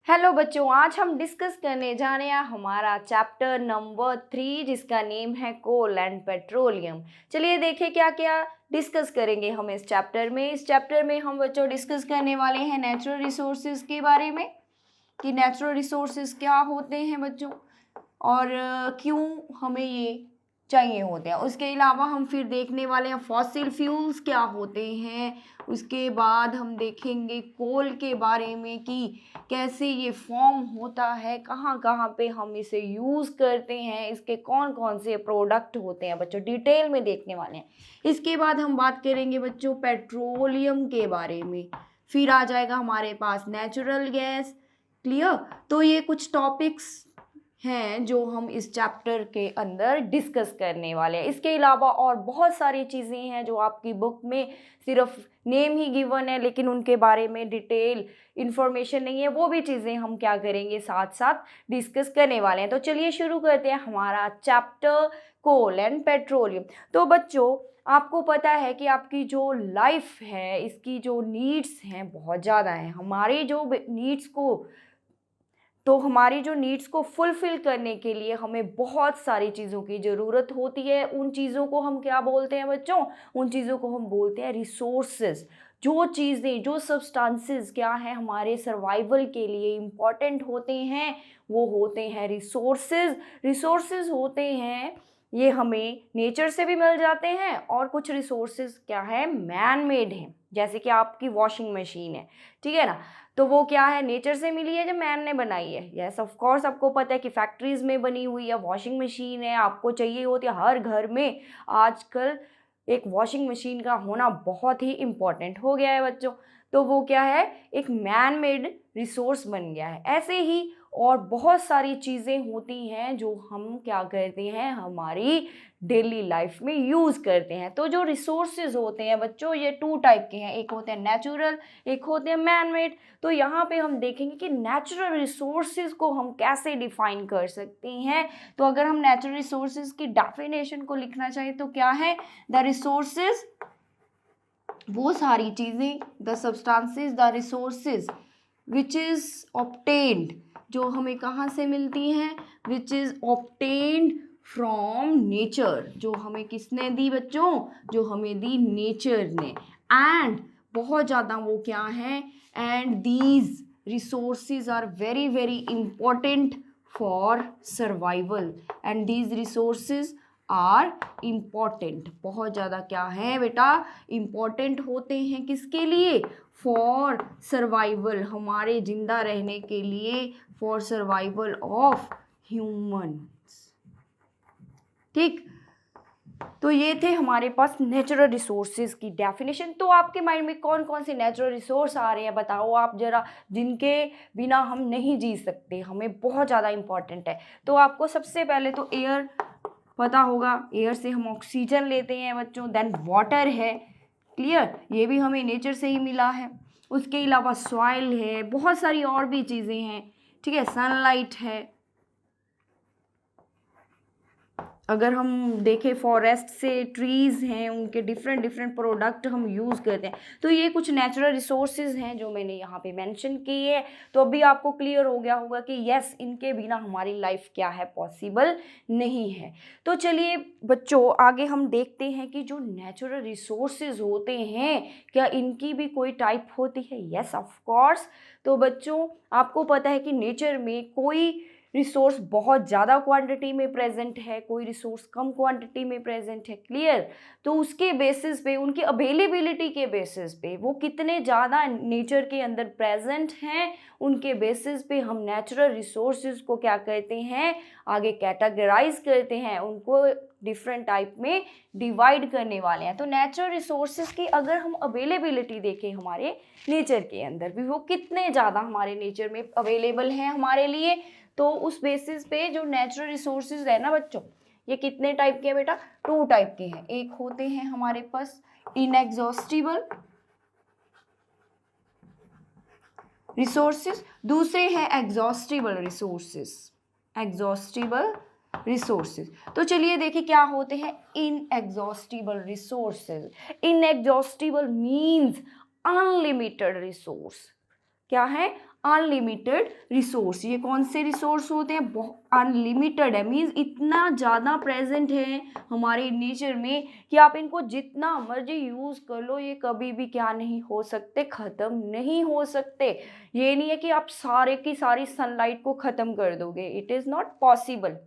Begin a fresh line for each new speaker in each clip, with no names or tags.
Hello बच्चों, आज हम डिस्कस करने जा रहे हैं हमारा चैप्टर नंबर 3 जिसका नेम है कोल एंड पेट्रोलियम। चलिए देखें क्या क्या डिस्कस करेंगे हम इस चैप्टर में। इस चैप्टर में हम बच्चों डिस्कस करने वाले हैं नेचुरल रिसोर्सेज के बारे में कि नेचुरल रिसोर्सेज क्या होते हैं बच्चों और क्यों हमें ये चाहिए होते हैं। उसके अलावा हम फिर देखने वाले हैं फॉसिल फ्यूल्स क्या होते हैं। उसके बाद हम देखेंगे कोल के बारे में कि कैसे ये फॉर्म होता है, कहाँ कहाँ पे हम इसे यूज़ करते हैं, इसके कौन कौन से प्रोडक्ट होते हैं बच्चों, डिटेल में देखने वाले हैं। इसके बाद हम बात करेंगे बच्चों पेट्रोलियम के बारे में, फिर आ जाएगा हमारे पास नेचुरल गैस। क्लियर? तो ये कुछ टॉपिक्स हैं जो हम इस चैप्टर के अंदर डिस्कस करने वाले हैं। इसके अलावा और बहुत सारी चीज़ें हैं जो आपकी बुक में सिर्फ नेम ही गिवन है लेकिन उनके बारे में डिटेल इन्फॉर्मेशन नहीं है, वो भी चीज़ें हम क्या करेंगे साथ साथ डिस्कस करने वाले हैं। तो चलिए शुरू करते हैं हमारा चैप्टर कोल एंड पेट्रोलियम। तो बच्चों आपको पता है कि आपकी जो लाइफ है इसकी जो नीड्स हैं बहुत ज़्यादा हैं। हमारी जो नीड्स को फुलफ़िल करने के लिए हमें बहुत सारी चीज़ों की ज़रूरत होती है। उन चीज़ों को हम क्या बोलते हैं बच्चों? उन चीज़ों को हम बोलते हैं रिसोर्सेज। जो चीज़ें, जो सब्सटेंसेस क्या है हमारे सर्वाइवल के लिए इम्पॉर्टेंट होते हैं वो होते हैं रिसोर्सेज। रिसोर्सेज होते हैं ये हमें नेचर से भी मिल जाते हैं और कुछ रिसोर्सेज क्या है मैन मेड हैं, जैसे कि आपकी वॉशिंग मशीन है, ठीक है ना। तो वो क्या है नेचर से मिली है, जब मैन ने बनाई है। यस ऑफ कोर्स आपको पता है कि फैक्ट्रीज में बनी हुई है वॉशिंग मशीन है, आपको चाहिए होती है हर घर में। आजकल एक वॉशिंग मशीन का होना बहुत ही इम्पॉर्टेंट हो गया है बच्चों। तो वो क्या है एक मैन मेड रिसोर्स बन गया है। ऐसे ही और बहुत सारी चीज़ें होती हैं जो हम क्या करते हैं हमारी डेली लाइफ में यूज़ करते हैं। तो जो रिसोर्सेज होते हैं बच्चों ये टू टाइप के हैं, एक होते हैं नेचुरल, एक होते हैं मैन मेड। तो यहाँ पे हम देखेंगे कि नेचुरल रिसोर्सेज को हम कैसे डिफाइन कर सकते हैं। तो अगर हम नेचुरल रिसोर्सेज की डेफिनेशन को लिखना चाहिए तो क्या है? द रिसोर्सेज, वो सारी चीज़ें, the substances, the resources which is obtained, जो हमें कहाँ से मिलती हैं, which is obtained from nature, जो हमें किसने दी बच्चों? जो हमें दी नेचर ने। एंड बहुत ज़्यादा वो क्या है, and these resources are very very important for survival. And these resources are important, बहुत ज़्यादा क्या है बेटा इम्पॉर्टेंट होते हैं किसके लिए? फॉर सर्वाइवल, हमारे जिंदा रहने के लिए, फॉर सर्वाइवल ऑफ ह्यूमन्स। ठीक, तो ये थे हमारे पास नेचुरल रिसोर्सेज की डेफिनेशन। तो आपके माइंड में कौन कौन से नेचुरल रिसोर्स आ रहे हैं बताओ आप जरा, जिनके बिना हम नहीं जी सकते, हमें बहुत ज़्यादा इम्पॉर्टेंट है। तो आपको सबसे पहले तो एयर पता होगा, एयर से हम ऑक्सीजन लेते हैं बच्चों। देन वाटर है, क्लियर, ये भी हमें नेचर से ही मिला है। उसके अलावा सॉइल है, बहुत सारी और भी चीज़ें हैं, ठीक है, सनलाइट है। अगर हम देखें फॉरेस्ट से ट्रीज़ हैं, उनके डिफरेंट डिफरेंट प्रोडक्ट हम यूज़ करते हैं। तो ये कुछ नेचुरल रिसोर्सेज हैं जो मैंने यहाँ पे मेंशन किए हैं। तो अभी आपको क्लियर हो गया होगा कि यस इनके बिना हमारी लाइफ क्या है पॉसिबल नहीं है। तो चलिए बच्चों आगे हम देखते हैं कि जो नेचुरल रिसोर्सेज होते हैं क्या इनकी भी कोई टाइप होती है? Yes of course. तो बच्चों आपको पता है कि नेचर में कोई रिसोर्स बहुत ज़्यादा क्वांटिटी में प्रेजेंट है, कोई रिसोर्स कम क्वांटिटी में प्रेजेंट है, क्लियर। तो उसके बेसिस पे, उनकी अवेलेबिलिटी के बेसिस पे, वो कितने ज़्यादा नेचर के अंदर प्रेजेंट हैं, उनके बेसिस पे हम नेचुरल रिसोर्सेज को क्या करते हैं आगे कैटेगराइज करते हैं, उनको डिफरेंट टाइप में डिवाइड करने वाले हैं। तो नेचुरल रिसोर्सेज की अगर हम अवेलेबिलिटी देखें हमारे नेचर के अंदर भी, वो कितने ज़्यादा हमारे नेचर में अवेलेबल हैं हमारे लिए, तो उस बेसिस पे जो नेचुरल रिसोर्सेज है ना बच्चों ये कितने टाइप के हैं बेटा? टू टाइप के हैं। एक होते हैं हमारे पास इनएग्जॉस्टिबल रिसोर्सेज, दूसरे हैं एग्जॉस्टिबल रिसोर्सेज। एग्जॉस्टिबल रिसोर्सेज, तो चलिए देखिए क्या होते हैं inexhaustible resources. Inexhaustible means unlimited resource, क्या है? Unlimited resource. ये कौन से रिसोर्स होते हैं? अनलिमिटेड है, मीन्स इतना ज़्यादा प्रेजेंट है हमारे नेचर में कि आप इनको जितना मर्जी यूज़ कर लो, ये कभी भी क्या नहीं हो सकते, ख़त्म नहीं हो सकते। ये नहीं है कि आप सारे की सारी सनलाइट को ख़त्म कर दोगे, इट इज़ नॉट पॉसिबल।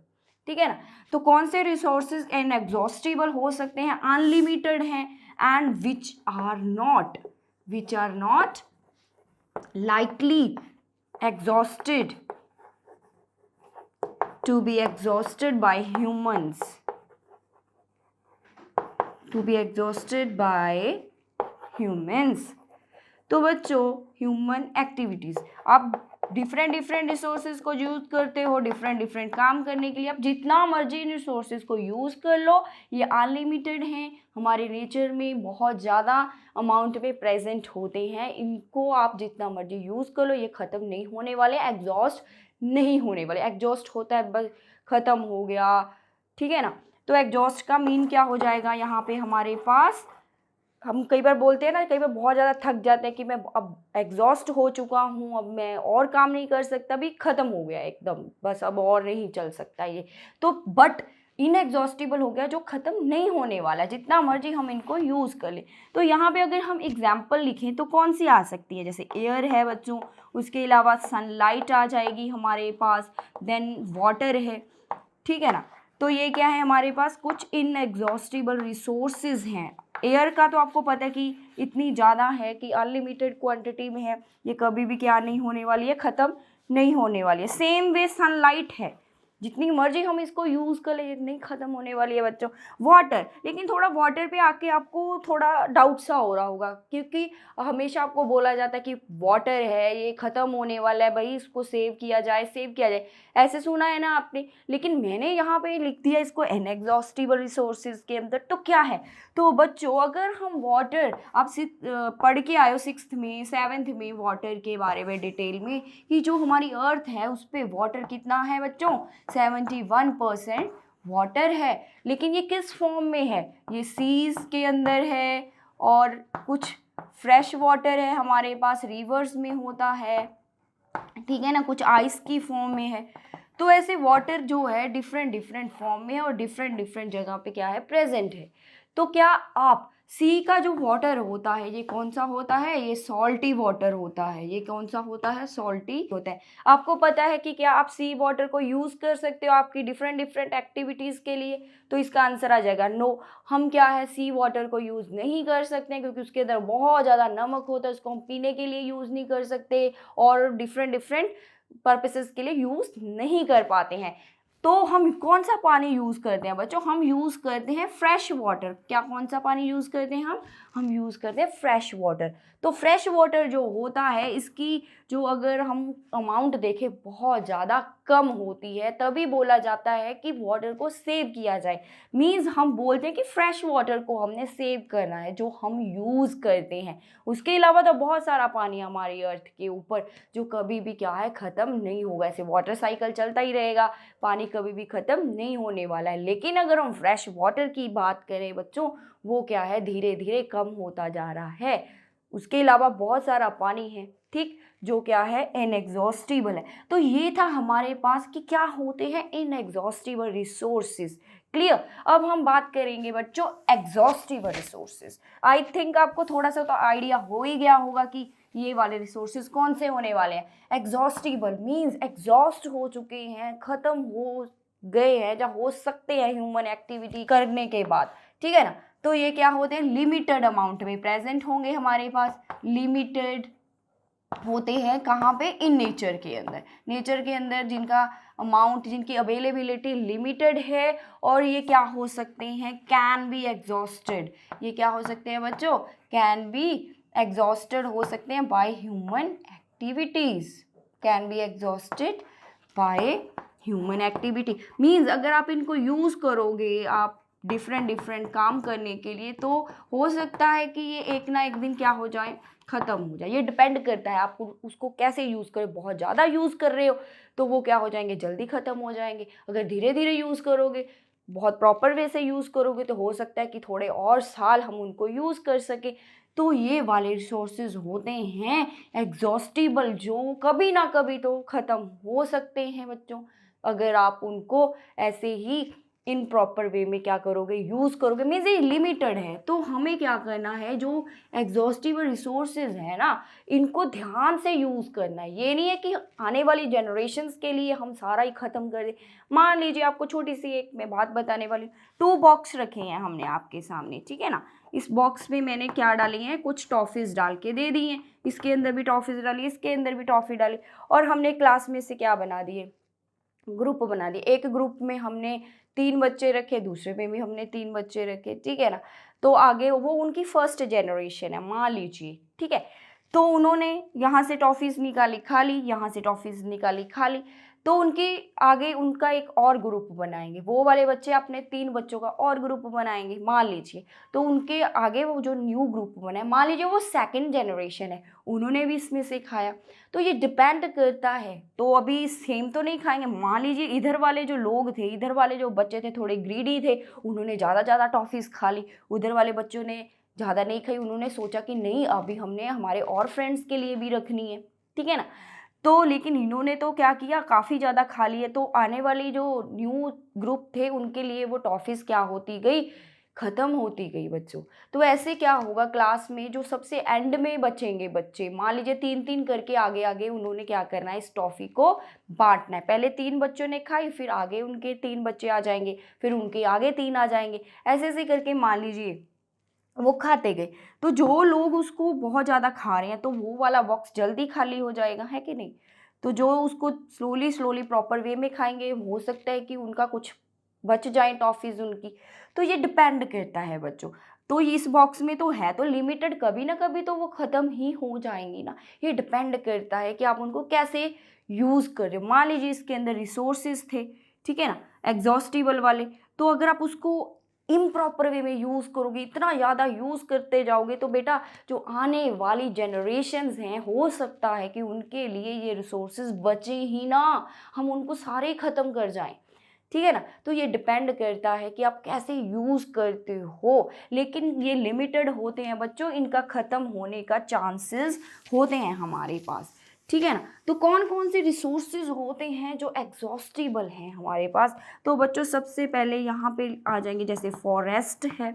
ठीक है ना? तो कौन से रिसोर्सेज इनएग्जॉस्टिबल हो सकते हैं? अनलिमिटेड हैं, and which are not likely exhausted to be exhausted by humans, तो बच्चों ह्यूमन एक्टिविटीज, आप डिफरेंट रिसोर्सेज को यूज करते हो डिफरेंट काम करने के लिए। आप जितना मर्जी इन रिसोर्सेज को यूज कर लो, ये अनलिमिटेड हैं, हमारे नेचर में बहुत ज़्यादा अमाउंट में प्रेजेंट होते हैं। इनको आप जितना मर्जी यूज कर लो, ये ख़त्म नहीं होने वाले, एग्जॉस्ट नहीं होने वाले। एग्जॉस्ट होता है बस ख़त्म हो गया, ठीक है ना? तो एग्जॉस्ट का मीन क्या हो जाएगा यहाँ पे हमारे पास? हम कई बार बोलते हैं ना, कई बार बहुत ज़्यादा थक जाते हैं कि मैं अब एग्जॉस्ट हो चुका हूँ, अब मैं और काम नहीं कर सकता, अभी ख़त्म हो गया एकदम, बस अब और नहीं चल सकता ये। तो बट इनएग्जॉस्टिबल हो गया, जो ख़त्म नहीं होने वाला, जितना मर्जी हम इनको यूज़ कर लें। तो यहाँ पे अगर हम एग्जाम्पल लिखें तो कौन सी आ सकती है? जैसे एयर है बच्चों, उसके अलावा सनलाइट आ जाएगी हमारे पास, देन वाटर है, ठीक है ना? तो ये क्या है हमारे पास? कुछ इनएग्जॉस्टिबल रिसोर्सेज हैं। एयर का तो आपको पता है कि इतनी ज़्यादा है कि अनलिमिटेड क्वांटिटी में है, ये कभी भी क्या नहीं होने वाली है, ख़त्म नहीं होने वाली है। सेम वे सनलाइट है, जितनी मर्जी हम इसको यूज़ कर ले, नहीं ख़त्म होने वाली है बच्चों। वाटर, लेकिन थोड़ा वाटर पे आके आपको थोड़ा डाउट सा हो रहा होगा, क्योंकि हमेशा आपको बोला जाता है कि वाटर है ये ख़त्म होने वाला है, भाई इसको सेव किया जाए, ऐसे सुना है ना आपने। लेकिन मैंने यहाँ पे लिख दिया इसको इनएग्जॉस्टिबल रिसोर्सेज के अंदर। तो क्या है? तो बच्चों अगर हम वाटर, आप पढ़ के आए हो 6th में 7th में वाटर के बारे में डिटेल में, कि जो हमारी अर्थ है उस पर वाटर कितना है बच्चों? 71% वाटर है। लेकिन ये किस फॉर्म में है? ये सीज के अंदर है, और कुछ फ्रेश वाटर है हमारे पास, रिवर्स में होता है, ठीक है ना, कुछ आइस की फॉर्म में है। तो ऐसे वाटर जो है डिफरेंट फॉर्म में है और डिफरेंट जगह पे क्या है, प्रेजेंट है। तो क्या आप सी का जो वाटर होता है, ये कौन सा होता है? ये सॉल्टी वाटर होता है। ये कौन सा होता है? सॉल्टी होता है। आपको पता है कि क्या आप सी वाटर को यूज़ कर सकते हो आपकी डिफरेंट एक्टिविटीज़ के लिए? तो इसका आंसर आ जाएगा नो। हम क्या है, सी वाटर को यूज़ नहीं कर सकते, क्योंकि उसके अंदर बहुत ज़्यादा नमक होता है, उसको हम पीने के लिए यूज़ नहीं कर सकते, और डिफरेंट पर्पसेस के लिए यूज़ नहीं कर पाते हैं। तो हम कौन सा पानी यूज़ करते हैं बच्चों? हम यूज़ करते हैं फ्रेश वाटर। क्या कौन सा पानी यूज़ करते हैं हम यूज़ करते हैं फ्रेश वाटर। तो फ्रेश वाटर जो होता है, इसकी जो अगर हम अमाउंट देखें बहुत ज़्यादा कम होती है, तभी बोला जाता है कि वाटर को सेव किया जाए। मीन्स हम बोलते हैं कि फ्रेश वाटर को हमने सेव करना है, जो हम यूज़ करते हैं। उसके अलावा तो बहुत सारा पानी हमारी अर्थ के ऊपर जो कभी भी क्या है, ख़त्म नहीं होगा। ऐसे वाटर साइकिल चलता ही रहेगा, पानी कभी भी ख़त्म नहीं होने वाला है। लेकिन अगर हम फ्रेश वाटर की बात करें बच्चों, वो क्या है, धीरे धीरे कम होता जा रहा है। उसके अलावा बहुत सारा पानी है, ठीक, जो क्या है, इनएग्जॉस्टिबल है। तो ये था हमारे पास कि क्या होते हैं इनएग्जॉस्टिबल रिसोर्सेज। क्लियर? अब हम बात करेंगे बच्चों एग्जॉस्टिबल रिसोर्सेज। आई थिंक आपको थोड़ा सा तो आइडिया हो ही गया होगा कि ये वाले रिसोर्सेज कौन से होने वाले हैं। एग्जॉस्टिबल मीन्स एग्जॉस्ट हो चुके हैं, ख़त्म हो गए हैं, या हो सकते हैं ह्यूमन एक्टिविटी करने के बाद, ठीक है ना। तो ये क्या होते हैं, लिमिटेड अमाउंट में प्रेजेंट होंगे हमारे पास, लिमिटेड होते हैं कहाँ पे, इन नेचर के अंदर। नेचर के अंदर जिनका अमाउंट, जिनकी अवेलेबिलिटी लिमिटेड है, और ये क्या हो सकते हैं, कैन बी एग्जॉस्टेड। ये क्या हो सकते हैं बच्चों, कैन बी एग्जॉस्टेड हो सकते हैं by human activities. Can be exhausted by human activity means अगर आप इनको यूज़ करोगे आप डिफरेंट काम करने के लिए, तो हो सकता है कि ये एक ना एक दिन क्या हो जाए, ख़त्म हो जाए। ये डिपेंड करता है आप उसको कैसे यूज़ करें। बहुत ज़्यादा यूज़ कर रहे हो तो वो क्या हो जाएंगे, जल्दी ख़त्म हो जाएंगे। अगर धीरे धीरे यूज़ करोगे, बहुत प्रॉपर वे से यूज़ करोगे, तो हो सकता है कि थोड़े और साल हम उनको यूज़ कर सकें। तो ये वाले रिसोर्सेज होते हैं एग्जॉस्टिबल, जो कभी ना कभी तो ख़त्म हो सकते हैं बच्चों, अगर आप उनको ऐसे ही इन प्रॉपर वे में क्या करोगे, यूज़ करोगे, मीन्स ये लिमिटेड है। तो हमें क्या करना है, जो एग्जॉस्टिबल रिसोर्सेज है ना, इनको ध्यान से यूज़ करना है। ये नहीं है कि आने वाली जनरेशन्स के लिए हम सारा ही ख़त्म कर दें। मान लीजिए आपको छोटी सी एक मैं बात बताने वाली हूँ, 2 बॉक्स रखे हैं हमने आपके सामने, ठीक है ना। इस बॉक्स में मैंने क्या डाली है, कुछ टॉफ़ीज़ डाल के दे दी हैं, इसके अंदर भी टॉफ़ीज़ डाली, इसके अंदर भी टॉफ़ी डाली, और हमने क्लास में से क्या बना दिए, ग्रुप बना दिए। एक ग्रुप में हमने 3 बच्चे रखे, दूसरे में भी हमने 3 बच्चे रखे, ठीक है ना। तो आगे वो उनकी फर्स्ट जनरेशन है मान लीजिए, ठीक है। तो उन्होंने यहाँ से टॉफ़ीज़ निकाली खा ली, यहाँ से टॉफ़ीज़ निकाली खा ली, तो उनकी आगे उनका एक और ग्रुप बनाएंगे, वो वाले बच्चे अपने 3 बच्चों का और ग्रुप बनाएंगे मान लीजिए। तो उनके आगे वो जो न्यू ग्रुप बना है, मान लीजिए वो सेकंड जनरेशन है, उन्होंने भी इसमें से खाया। तो ये डिपेंड करता है, तो अभी सेम तो नहीं खाएंगे। मान लीजिए इधर वाले जो लोग थे, इधर वाले जो बच्चे थे थोड़े ग्रीडी थे, उन्होंने ज़्यादा टॉफ़ीज़ खा ली, उधर वाले बच्चों ने ज़्यादा नहीं खाई, उन्होंने सोचा कि नहीं अभी हमने हमारे और फ्रेंड्स के लिए भी रखनी है, ठीक है ना। तो लेकिन इन्होंने तो क्या किया, काफ़ी ज़्यादा खा लिए, तो आने वाली जो न्यू ग्रुप थे उनके लिए वो टॉफ़ीज़ क्या होती गई, ख़त्म होती गई बच्चों। तो ऐसे क्या होगा, क्लास में जो सबसे एंड में बचेंगे बच्चे, मान लीजिए 3-3 करके आगे आगे उन्होंने क्या करना है, इस टॉफ़ी को बांटना है। पहले 3 बच्चों ने खाई, फिर आगे उनके 3 बच्चे आ जाएंगे, फिर उनके आगे 3 आ जाएंगे, ऐसे ऐसे करके मान लीजिए वो खाते गए। तो जो लोग उसको बहुत ज़्यादा खा रहे हैं तो वो वाला बॉक्स जल्दी खाली हो जाएगा, है कि नहीं। तो जो उसको स्लोली स्लोली प्रॉपर वे में खाएंगे, हो सकता है कि उनका कुछ बच जाए टॉफ़ीज़ उनकी। तो ये डिपेंड करता है बच्चों। तो इस बॉक्स में तो है तो लिमिटेड, कभी ना कभी तो वो ख़त्म ही हो जाएंगी ना। ये डिपेंड करता है कि आप उनको कैसे यूज़ कर रहे हो। मान लीजिए इसके अंदर रिसोर्सेज थे, ठीक है ना, एग्जॉस्टिबल वाले, तो अगर आप उसको इम्प्रॉपर वे में यूज़ करोगे, इतना ज़्यादा यूज़ करते जाओगे, तो बेटा जो आने वाली जनरेशन्स हैं, हो सकता है कि उनके लिए ये रिसोर्सेज बचे ही ना, हम उनको सारे ही ख़त्म कर जाएं, ठीक है ना। तो ये डिपेंड करता है कि आप कैसे यूज़ करते हो, लेकिन ये लिमिटेड होते हैं बच्चों, इनका ख़त्म होने का चांसेस होते हैं हमारे पास, ठीक है ना। तो कौन कौन से रिसोर्सेज होते हैं जो एग्जॉस्टिबल हैं हमारे पास, तो बच्चों सबसे पहले यहाँ पे आ जाएंगे, जैसे फॉरेस्ट है,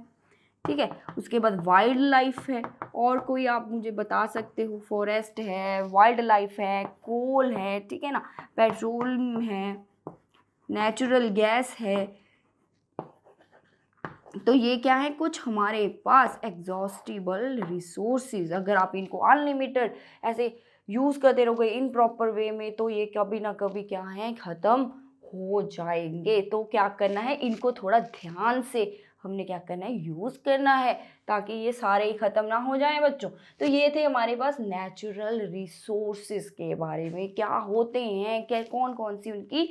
ठीक है, उसके बाद वाइल्ड लाइफ है, और कोई आप मुझे बता सकते हो, फॉरेस्ट है, वाइल्ड लाइफ है, कोल है, ठीक है ना, पेट्रोल है, नेचुरल गैस है। तो ये क्या है, कुछ हमारे पास एग्जॉस्टिबल रिसोर्सेज। अगर आप इनको अनलिमिटेड ऐसे यूज़ करते रहोगे इन प्रॉपर वे में, तो ये कभी ना कभी क्या है, ख़त्म हो जाएंगे। तो क्या करना है, इनको थोड़ा ध्यान से हमने क्या करना है, यूज़ करना है, ताकि ये सारे ही ख़त्म ना हो जाएं बच्चों। तो ये थे हमारे पास नेचुरल रिसोर्सेज के बारे में, क्या होते हैं, क्या कौन कौन सी उनकी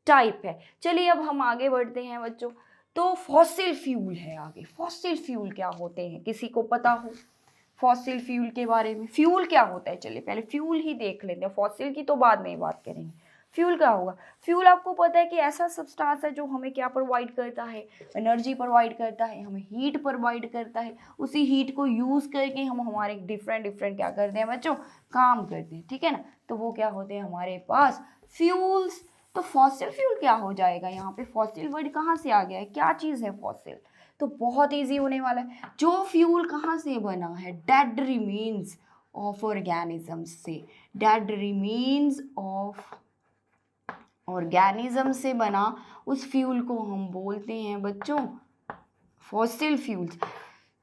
टाइप है। चलिए अब हम आगे बढ़ते हैं बच्चों। तो फॉसिल फ्यूल है आगे। फॉसिल फ्यूल क्या होते हैं, किसी को पता हो फॉसिल फ्यूल के बारे में? फ्यूल क्या होता है, चलिए पहले फ्यूल ही देख लेते हैं, फॉसिल की तो बाद में बात करेंगे। फ्यूल क्या होगा? फ्यूल आपको पता है कि ऐसा सब्सटेंस है जो हमें क्या प्रोवाइड करता है, एनर्जी प्रोवाइड करता है, हमें हीट प्रोवाइड करता है। उसी हीट को यूज़ करके हम हमारे डिफरेंट क्या करते हैं बच्चों, काम करते हैं, ठीक है ना। तो वो क्या होते हैं हमारे पास, फ्यूल्स। तो फॉसिल फ्यूल क्या हो जाएगा, यहाँ पे फॉसिल वर्ड कहाँ से आ गया है, क्या चीज़ है फॉसिल? तो बहुत इजी होने वाला है। जो फ्यूल कहाँ से बना है, डेड रिमेन्स ऑफ ऑर्गेनिज्म से। डेड रिमेन्स ऑफ ऑर्गेनिज्म से बना उस फ्यूल को हम बोलते हैं बच्चों फॉसिल फ्यूल्स।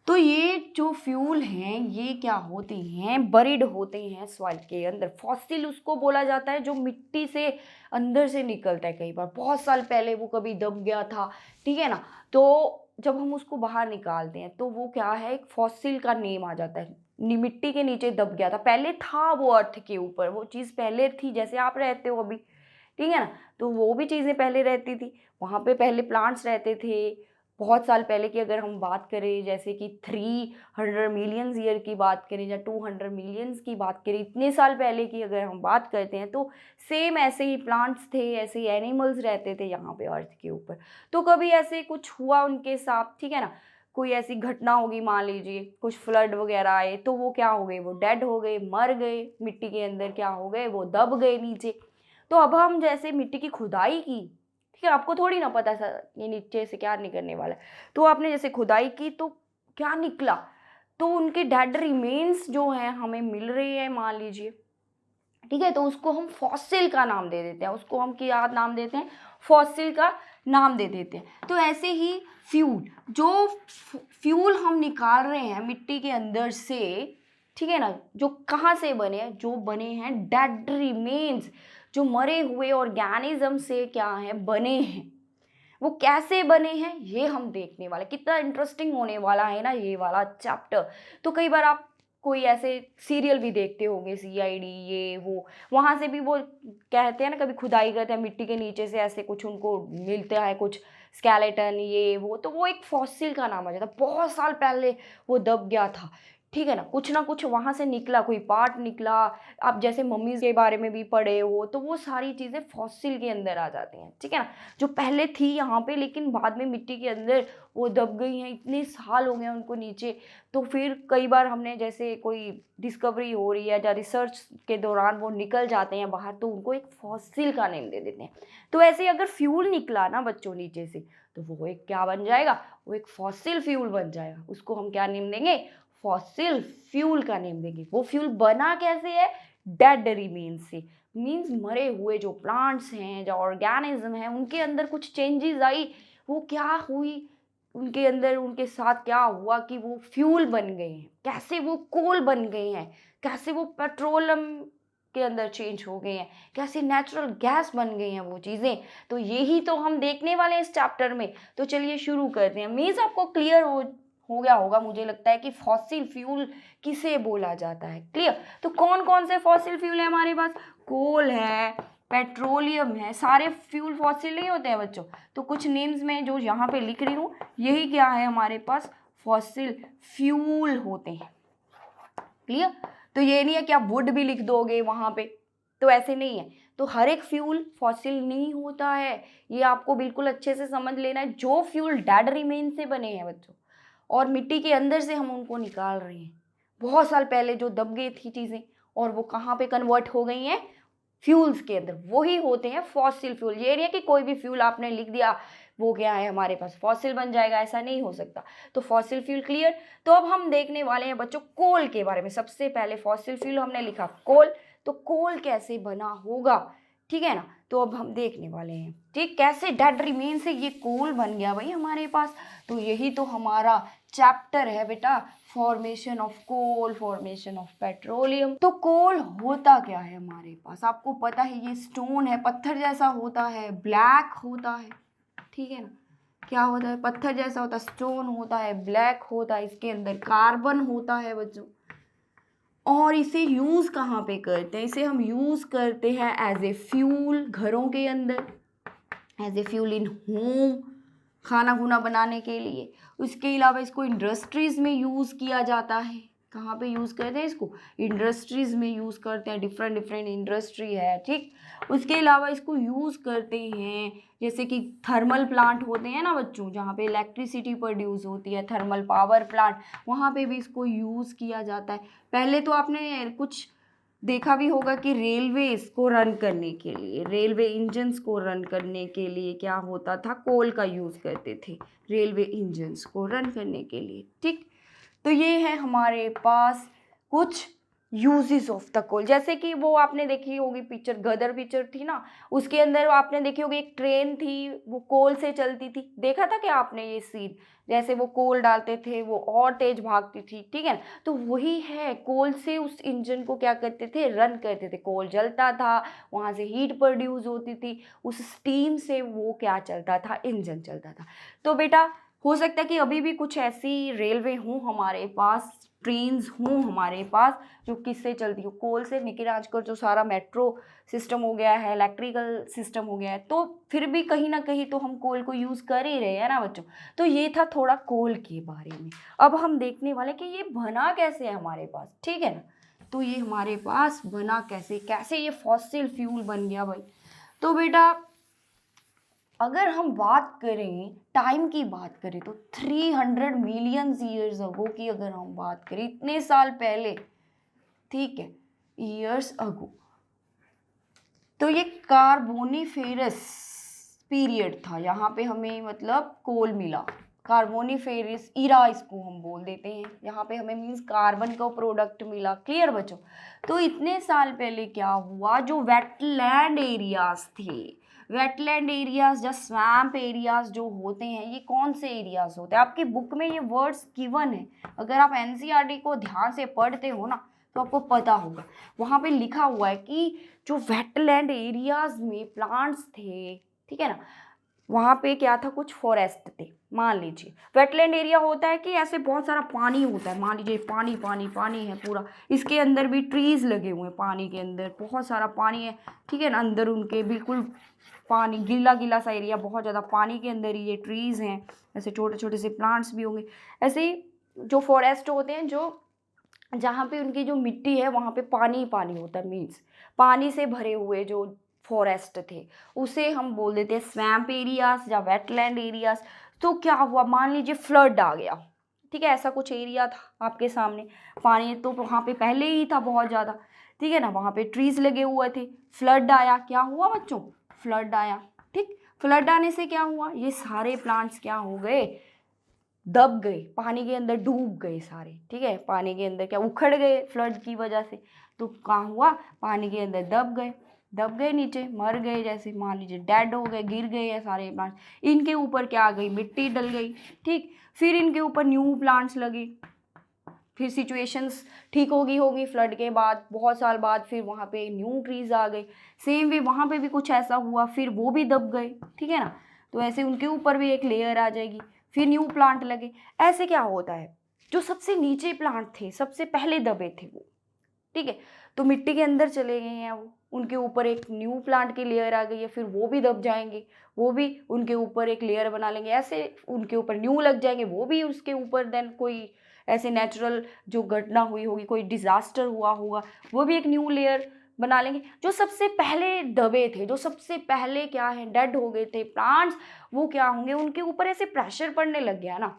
तो ये जो फ्यूल हैं ये क्या होते हैं, बरिड होते हैं सॉइल के अंदर। फॉसिल उसको बोला जाता है जो मिट्टी से अंदर से निकलता है, कई बार बहुत साल पहले वो कभी दब गया था, ठीक है ना। तो जब हम उसको बाहर निकालते हैं तो वो क्या है, एक फॉसिल का नेम आ जाता है। मिट्टी के नीचे दब गया था, पहले था वो अर्थ के ऊपर, वो चीज़ पहले थी जैसे आप रहते हो अभी, ठीक है ना। तो वो भी चीज़ें पहले रहती थी, वहाँ पे पहले प्लांट्स रहते थे। बहुत साल पहले की अगर हम बात करें, जैसे कि 300 मिलियंस ईयर की बात करें या 200 मिलियंस की बात करें, इतने साल पहले की अगर हम बात करते हैं, तो सेम ऐसे ही प्लांट्स थे, ऐसे ही एनिमल्स रहते थे यहाँ पे अर्थ के ऊपर। तो कभी ऐसे कुछ हुआ उनके साथ, ठीक है ना, कोई ऐसी घटना होगी, मान लीजिए कुछ फ्लड वगैरह आए, तो वो क्या हो गए, वो डेड हो गए, मर गए, मिट्टी के अंदर क्या हो गए, वो दब गए नीचे। तो अब हम जैसे मिट्टी की खुदाई की, ठीक है, आपको थोड़ी ना पता था ये नीचे से क्या निकलने वाला है, तो आपने जैसे खुदाई की तो क्या निकला, तो उनके डेड रिमेन्स जो हैं हमें मिल रहे हैं, मान लीजिए, ठीक है, तो उसको हम फॉसिल का नाम दे देते हैं, उसको हम क्या नाम देते हैं, फॉसिल का नाम दे देते हैं। तो ऐसे ही फ्यूल, जो फ्यूल हम निकाल रहे हैं मिट्टी के अंदर से, ठीक है ना, जो कहाँ से बने हैं, जो बने हैं डेड रिमेन्स, जो मरे हुए ऑर्गेनिज्म से क्या है बने हैं, वो कैसे बने हैं ये हम देखने वाले। कितना इंटरेस्टिंग होने वाला है ना ये वाला चैप्टर। तो कई बार आप कोई ऐसे सीरियल भी देखते होंगे, सीआईडी ये वो, वहाँ से भी वो कहते हैं ना, कभी खुदाई करते हैं मिट्टी के नीचे से, ऐसे कुछ उनको मिलता है कुछ स्केलेटन ये वो, तो वो एक फॉसिल का नाम आ जाता है, बहुत साल पहले वो दब गया था, ठीक है ना कुछ वहाँ से निकला, कोई पार्ट निकला। आप जैसे मम्मीज़ के बारे में भी पढ़े हो, तो वो सारी चीज़ें फॉसिल के अंदर आ जाती हैं, ठीक है ना, जो पहले थी यहाँ पे लेकिन बाद में मिट्टी के अंदर वो दब गई हैं, इतने साल हो गए हैं उनको नीचे। तो फिर कई बार हमने जैसे कोई डिस्कवरी हो रही है या रिसर्च के दौरान वो निकल जाते हैं बाहर, तो उनको एक फॉसिल का नेम दे देते हैं। तो ऐसे अगर फ्यूल निकला ना बच्चों नीचे से, तो वो एक क्या बन जाएगा, वो एक फॉसिल फ्यूल बन जाएगा। उसको हम क्या नेम देंगे, फॉसिल फ्यूल का नेम देंगे। वो फ्यूल बना कैसे है, डेड रिमेन्स से, मीन्स मरे हुए जो प्लांट्स हैं, जो ऑर्गेनिज्म हैं, उनके अंदर कुछ चेंजेस आई, वो क्या हुई उनके अंदर, उनके साथ क्या हुआ कि वो फ्यूल बन गए हैं, कैसे वो कोल बन गए हैं, कैसे वो पेट्रोलियम के अंदर चेंज हो गए हैं, कैसे नेचुरल गैस बन गई हैं वो चीज़ें। तो यही तो हम देखने वाले हैं इस चैप्टर में। तो चलिए शुरू करते हैं। मीन्स आपको क्लियर हो गया होगा मुझे लगता है कि फॉसिल फ्यूल किसे बोला जाता है। क्लियर। तो कौन कौन से फॉसिल फ्यूल है हमारे पास, कोल है, पेट्रोलियम है, सारे फ्यूल फॉसिल नहीं होते हैं बच्चों। तो कुछ नेम्स में जो यहाँ पे लिख रही हूँ यही क्या है हमारे पास, फॉसिल फ्यूल होते हैं। क्लियर। तो ये नहीं है कि आप वुड भी लिख दोगे वहाँ पे, तो ऐसे नहीं है। तो हर एक फ्यूल फॉसिल नहीं होता है, ये आपको बिल्कुल अच्छे से समझ लेना है। जो फ्यूल डेड रिमेन से बने हैं बच्चों, और मिट्टी के अंदर से हम उनको निकाल रहे हैं, बहुत साल पहले जो दब गई थी चीज़ें, और वो कहाँ पे कन्वर्ट हो गई हैं, फ्यूल्स के अंदर, वही होते हैं फॉसिल फ्यूल। ये नहीं है कि कोई भी फ्यूल आपने लिख दिया वो क्या है हमारे पास फॉसिल बन जाएगा, ऐसा नहीं हो सकता। तो फॉसिल फ्यूल क्लियर। तो अब हम देखने वाले हैं बच्चों कोल के बारे में। सबसे पहले फॉसिल फ्यूल हमने लिखा कोल, तो कोल कैसे बना होगा, ठीक है ना। तो अब हम देखने वाले हैं, ठीक, कैसे डेड रिमेन से ये कोल बन गया भाई हमारे पास। तो यही तो हमारा चैप्टर है बेटा, formation of coal, formation of petroleum. तो कोल होता क्या है हमारे पास, आपको पता है ये स्टोन है, पत्थर जैसा होता है, ब्लैक होता है, ठीक है ना। क्या होता है, पत्थर जैसा होता है, स्टोन होता है, ब्लैक होता है, इसके अंदर कार्बन होता है बच्चों। और इसे यूज़ कहाँ पे करते हैं, इसे हम यूज़ करते हैं एज ए फ्यूल घरों के अंदर, as a fuel in home, खाना खुना बनाने के लिए। उसके अलावा इसको इंडस्ट्रीज़ में यूज़ किया जाता है। कहाँ पे यूज़ करते हैं इसको, इंडस्ट्रीज़ में यूज़ करते हैं, डिफरेंट डिफरेंट इंडस्ट्री है, ठीक। उसके अलावा इसको यूज़ करते हैं जैसे कि थर्मल प्लांट होते हैं ना बच्चों, जहाँ पे इलेक्ट्रिसिटी प्रोड्यूस होती है, थर्मल पावर प्लांट, वहाँ पे भी इसको यूज़ किया जाता है। पहले तो आपने कुछ देखा भी होगा कि रेलवेज को रन करने के लिए, रेलवे इंजन्स को रन करने के लिए क्या होता था, कोल का यूज़ करते थे रेलवे इंजन्स को रन करने के लिए, ठीक। तो ये है हमारे पास कुछ यूजेस ऑफ द कोल। जैसे कि वो आपने देखी होगी पिक्चर, गदर पिक्चर थी ना, उसके अंदर आपने देखी होगी एक ट्रेन थी, वो कोल से चलती थी। देखा था क्या आपने ये सीन, जैसे वो कोल डालते थे वो और तेज भागती थी, ठीक है ना। तो वही है, कोल से उस इंजन को क्या करते थे, रन करते थे। कोल जलता था, वहाँ से हीट प्रोड्यूस होती थी, उस स्टीम से वो क्या चलता था, इंजन चलता था। तो बेटा हो सकता है कि अभी भी कुछ ऐसी रेलवे हों हमारे पास, ट्रेन्स हों हमारे पास जो किससे चलती हो, कोल से। लेकिन आजकल जो सारा मेट्रो सिस्टम हो गया है, इलेक्ट्रिकल सिस्टम हो गया है, तो फिर भी कहीं ना कहीं तो हम कोल को यूज़ कर ही रहे हैं ना बच्चों। तो ये था थोड़ा कोल के बारे में। अब हम देखने वाले कि ये बना कैसे है हमारे पास, ठीक है ना। तो ये हमारे पास बना कैसे, कैसे ये फॉसिल फ्यूल बन गया भाई। तो बेटा अगर हम बात करें टाइम की बात करें तो 300 मिलियन ईयर्स अगो की अगर हम बात करें, इतने साल पहले, ठीक है, ईयर्स अगो, तो ये कार्बोनिफेरस पीरियड था। यहाँ पे हमें मतलब कोल मिला, कार्बोनिफेरस इरा इसको हम बोल देते हैं। यहाँ पे हमें मीन्स कार्बन का प्रोडक्ट मिला। क्लियर बच्चों? तो इतने साल पहले क्या हुआ, जो वेटलैंड एरियाज थे, वेटलैंड एरियाज या स्वैम्प एरियाज जो होते हैं, ये कौन से एरियाज होते हैं? आपकी बुक में ये वर्ड्स गिवन है, अगर आप एनसीईआरटी को ध्यान से पढ़ते हो ना तो आपको पता होगा। वहाँ पे लिखा हुआ है कि जो वेटलैंड एरियाज में प्लांट्स थे, ठीक है ना, वहाँ पे क्या था, कुछ फॉरेस्ट थे। मान लीजिए वेटलैंड एरिया होता है कि ऐसे बहुत सारा पानी होता है, मान लीजिए पानी पानी पानी है पूरा, इसके अंदर भी ट्रीज लगे हुए हैं, पानी के अंदर बहुत सारा पानी है, ठीक है ना, अंदर उनके बिल्कुल पानी, गीला गीला सा एरिया, बहुत ज़्यादा पानी के अंदर ही ये ट्रीज हैं, ऐसे छोटे छोटे से प्लांट्स भी होंगे। ऐसे ही जो फॉरेस्ट होते हैं, जो जहाँ पे उनकी जो मिट्टी है वहाँ पे पानी ही पानी होता है, मीन्स पानी से भरे हुए जो फॉरेस्ट थे, उसे हम बोल देते हैं स्वैम्प एरियाज या वेटलैंड एरियाज। तो क्या हुआ, मान लीजिए फ्लड आ गया, ठीक है, ऐसा कुछ एरिया था आपके सामने, पानी तो वहाँ पे पहले ही था बहुत ज़्यादा, ठीक है ना, वहाँ पे ट्रीज लगे हुए थे, फ्लड आया, क्या हुआ बच्चों, फ्लड आया, ठीक, फ्लड आने से क्या हुआ, ये सारे प्लांट्स क्या हो गए, दब गए, पानी के अंदर डूब गए सारे, ठीक है, पानी के अंदर क्या उखड़ गए फ्लड की वजह से। तो कहाँ हुआ, पानी के अंदर दब गए, दब गए नीचे, मर गए, जैसे मान लीजिए डेड हो गए, गिर गए ये सारे प्लांट्स, इनके ऊपर क्या आ गई, मिट्टी डल गई, ठीक, फिर इनके ऊपर न्यू प्लांट्स लगे, फिर सिचुएशंस ठीक होगी फ्लड के बाद, बहुत साल बाद फिर वहाँ पे न्यू ट्रीज आ गए, सेम वे वहाँ पे भी कुछ ऐसा हुआ, फिर वो भी दब गए, ठीक है ना, तो ऐसे उनके ऊपर भी एक लेयर आ जाएगी, फिर न्यू प्लांट लगे। ऐसे क्या होता है, जो सबसे नीचे प्लांट थे, सबसे पहले दबे थे वो, ठीक है, तो मिट्टी के अंदर चले गए हैं वो, उनके ऊपर एक न्यू प्लांट की लेयर आ गई है, फिर वो भी दब जाएंगे, वो भी उनके ऊपर एक लेयर बना लेंगे, ऐसे उनके ऊपर न्यू लग जाएंगे, वो भी उसके ऊपर देन कोई ऐसे नेचुरल जो घटना हुई होगी, कोई डिजास्टर हुआ होगा, वो भी एक न्यू लेयर बना लेंगे। जो सबसे पहले दबे थे, जो सबसे पहले क्या है डेड हो गए थे प्लांट्स, वो क्या होंगे, उनके ऊपर ऐसे प्रेशर पड़ने लग गया ना,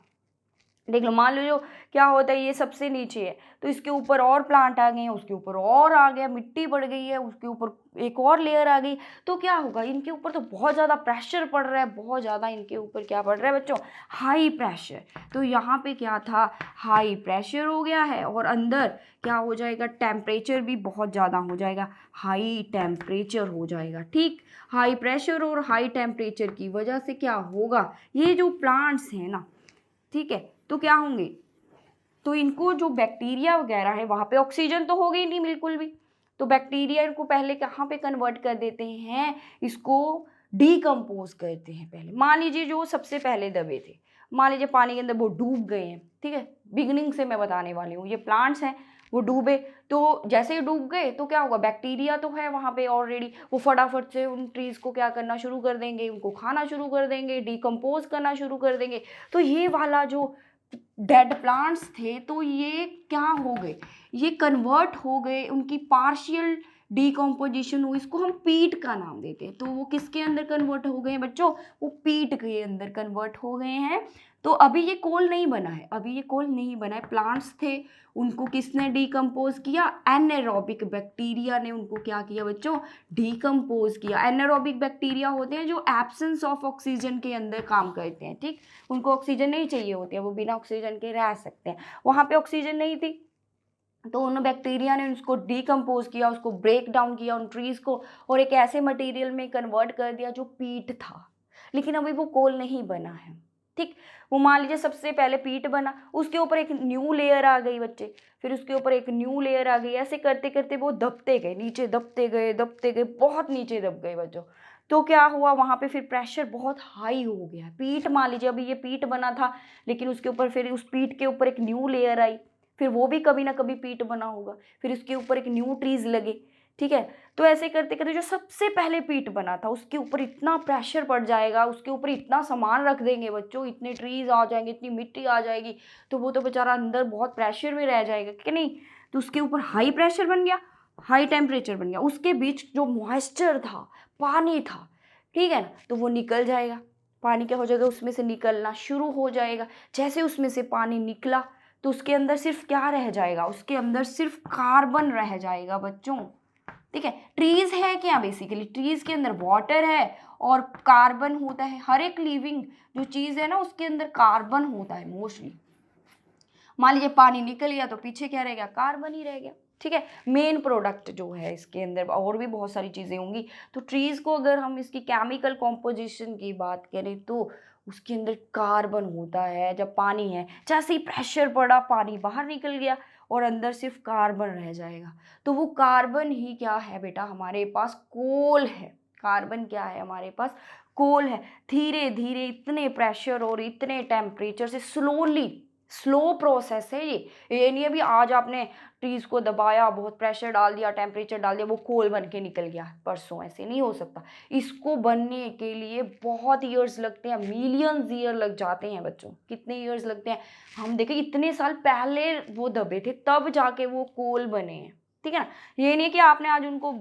देख लो, मान लो क्या होता है, ये सबसे नीचे है तो इसके ऊपर और प्लांट आ गए हैं, उसके ऊपर और आ गया, मिट्टी बढ़ गई है, उसके ऊपर एक और लेयर आ गई, तो क्या होगा, इनके ऊपर तो बहुत ज़्यादा प्रेशर पड़ रहा है, बहुत ज़्यादा इनके ऊपर क्या पड़ रहा है बच्चों, हाई प्रेशर। तो यहाँ पे क्या था, हाई प्रेशर हो गया है, और अंदर क्या हो जाएगा, टेम्परेचर भी बहुत ज़्यादा हो जाएगा, हाई टेम्परेचर हो जाएगा, ठीक, हाई प्रेशर और हाई टेम्परेचर की वजह से क्या होगा, ये जो प्लांट्स हैं ना, ठीक है, तो क्या होंगे, तो इनको जो बैक्टीरिया वगैरह है, वहाँ पे ऑक्सीजन तो होगी ही नहीं बिल्कुल भी, तो बैक्टीरिया इनको पहले कहाँ पे कन्वर्ट कर देते हैं, इसको डीकम्पोज करते हैं पहले। मान लीजिए जो सबसे पहले दबे थे, मान लीजिए पानी के अंदर वो डूब गए हैं, ठीक है, बिगिनिंग से मैं बताने वाली हूँ, ये प्लांट्स हैं वो डूबे, तो जैसे ही डूब गए तो क्या होगा, बैक्टीरिया तो है वहाँ पे ऑलरेडी, वो फटाफट से उन ट्रीज को क्या करना शुरू कर देंगे, उनको खाना शुरू कर देंगे, डीकम्पोज करना शुरू कर देंगे। तो ये वाला जो डेड प्लांट्स थे, तो ये क्या हो गए, ये कन्वर्ट हो गए, उनकी पार्शियल डीकम्पोजिशन हुई, इसको हम पीट का नाम देते हैं। तो वो किसके अंदर कन्वर्ट हो गए हैं बच्चों, वो पीट के अंदर कन्वर्ट हो गए हैं। तो अभी ये कोल नहीं बना है, अभी ये कोल नहीं बना है, प्लांट्स थे, उनको किसने डीकम्पोज किया, एनारोबिक बैक्टीरिया ने उनको क्या किया बच्चों, डीकम्पोज किया। एनारोबिक बैक्टीरिया होते हैं जो एब्सेंस ऑफ ऑक्सीजन के अंदर काम करते हैं, ठीक, उनको ऑक्सीजन नहीं चाहिए होती है, वो बिना ऑक्सीजन के रह सकते हैं, वहाँ पे ऑक्सीजन नहीं थी, तो उन बैक्टीरिया ने उसको डीकम्पोज किया, उसको ब्रेक डाउन किया उन ट्रीज को, और एक ऐसे मटेरियल में कन्वर्ट कर दिया जो पीट था, लेकिन अभी वो कोल नहीं बना है, ठीक, वो मान लीजिए सबसे पहले पीट बना, उसके ऊपर एक न्यू लेयर आ गई बच्चे, फिर उसके ऊपर एक न्यू लेयर आ गई, ऐसे करते करते वो दबते गए नीचे, दबते गए, बहुत नीचे दब गए बच्चों। तो क्या हुआ, वहाँ पे फिर प्रेशर बहुत हाई हो गया, पीट मान लीजिए अभी ये पीट बना था, लेकिन उसके ऊपर फिर उस पीट के ऊपर एक न्यू लेयर आई, फिर वो भी कभी ना कभी पीट बना होगा, फिर उसके ऊपर एक न्यू ट्रीज लगे, ठीक है, तो ऐसे करते करते जो सबसे पहले पीट बना था उसके ऊपर इतना प्रेशर पड़ जाएगा, उसके ऊपर इतना सामान रख देंगे बच्चों, इतने ट्रीज आ जाएंगे, इतनी मिट्टी आ जाएगी, तो वो तो बेचारा अंदर बहुत प्रेशर में रह जाएगा कि नहीं, तो उसके ऊपर हाई प्रेशर बन गया, हाई टेम्परेचर बन गया, उसके बीच जो मॉइस्चर था, पानी था, ठीक है ना, तो वो निकल जाएगा, पानी क्या हो जाएगा, उसमें से निकलना शुरू हो जाएगा। जैसे उसमें से पानी निकला तो उसके अंदर सिर्फ क्या रह जाएगा, उसके अंदर सिर्फ कार्बन रह जाएगा बच्चों। ठीक है, ट्रीज है क्या, बेसिकली ट्रीज के अंदर वाटर है और कार्बन होता है। हर एक लिविंग जो चीज है ना उसके अंदर कार्बन होता है मोस्टली। मान लीजिए पानी निकल गया तो पीछे क्या रह गया, कार्बन ही रह गया। ठीक है, मेन प्रोडक्ट जो है इसके अंदर और भी बहुत सारी चीज़ें होंगी। तो ट्रीज़ को अगर हम इसकी केमिकल कॉम्पोजिशन की बात करें तो उसके अंदर कार्बन होता है। जब पानी है, जैसे ही प्रेशर पड़ा पानी बाहर निकल गया और अंदर सिर्फ कार्बन रह जाएगा। तो वो कार्बन ही क्या है बेटा, हमारे पास कोल है। कार्बन क्या है हमारे पास, कोल है। धीरे धीरे इतने प्रेशर और इतने टेम्परेचर से स्लो प्रोसेस है ये नहीं अभी आज आपने ट्रीज को दबाया, बहुत प्रेशर डाल दिया, टेम्परेचर डाल दिया, वो कोल बन के निकल गया परसों। ऐसे नहीं हो सकता। इसको बनने के लिए बहुत ईयर्स लगते हैं, मिलियंस ईयर लग जाते हैं बच्चों। कितने ईयर्स लगते हैं, हम देखें इतने साल पहले वो दबे थे तब जाके वो कोल बने हैं। ठीक है ना, ये नहीं कि आपने आज उनको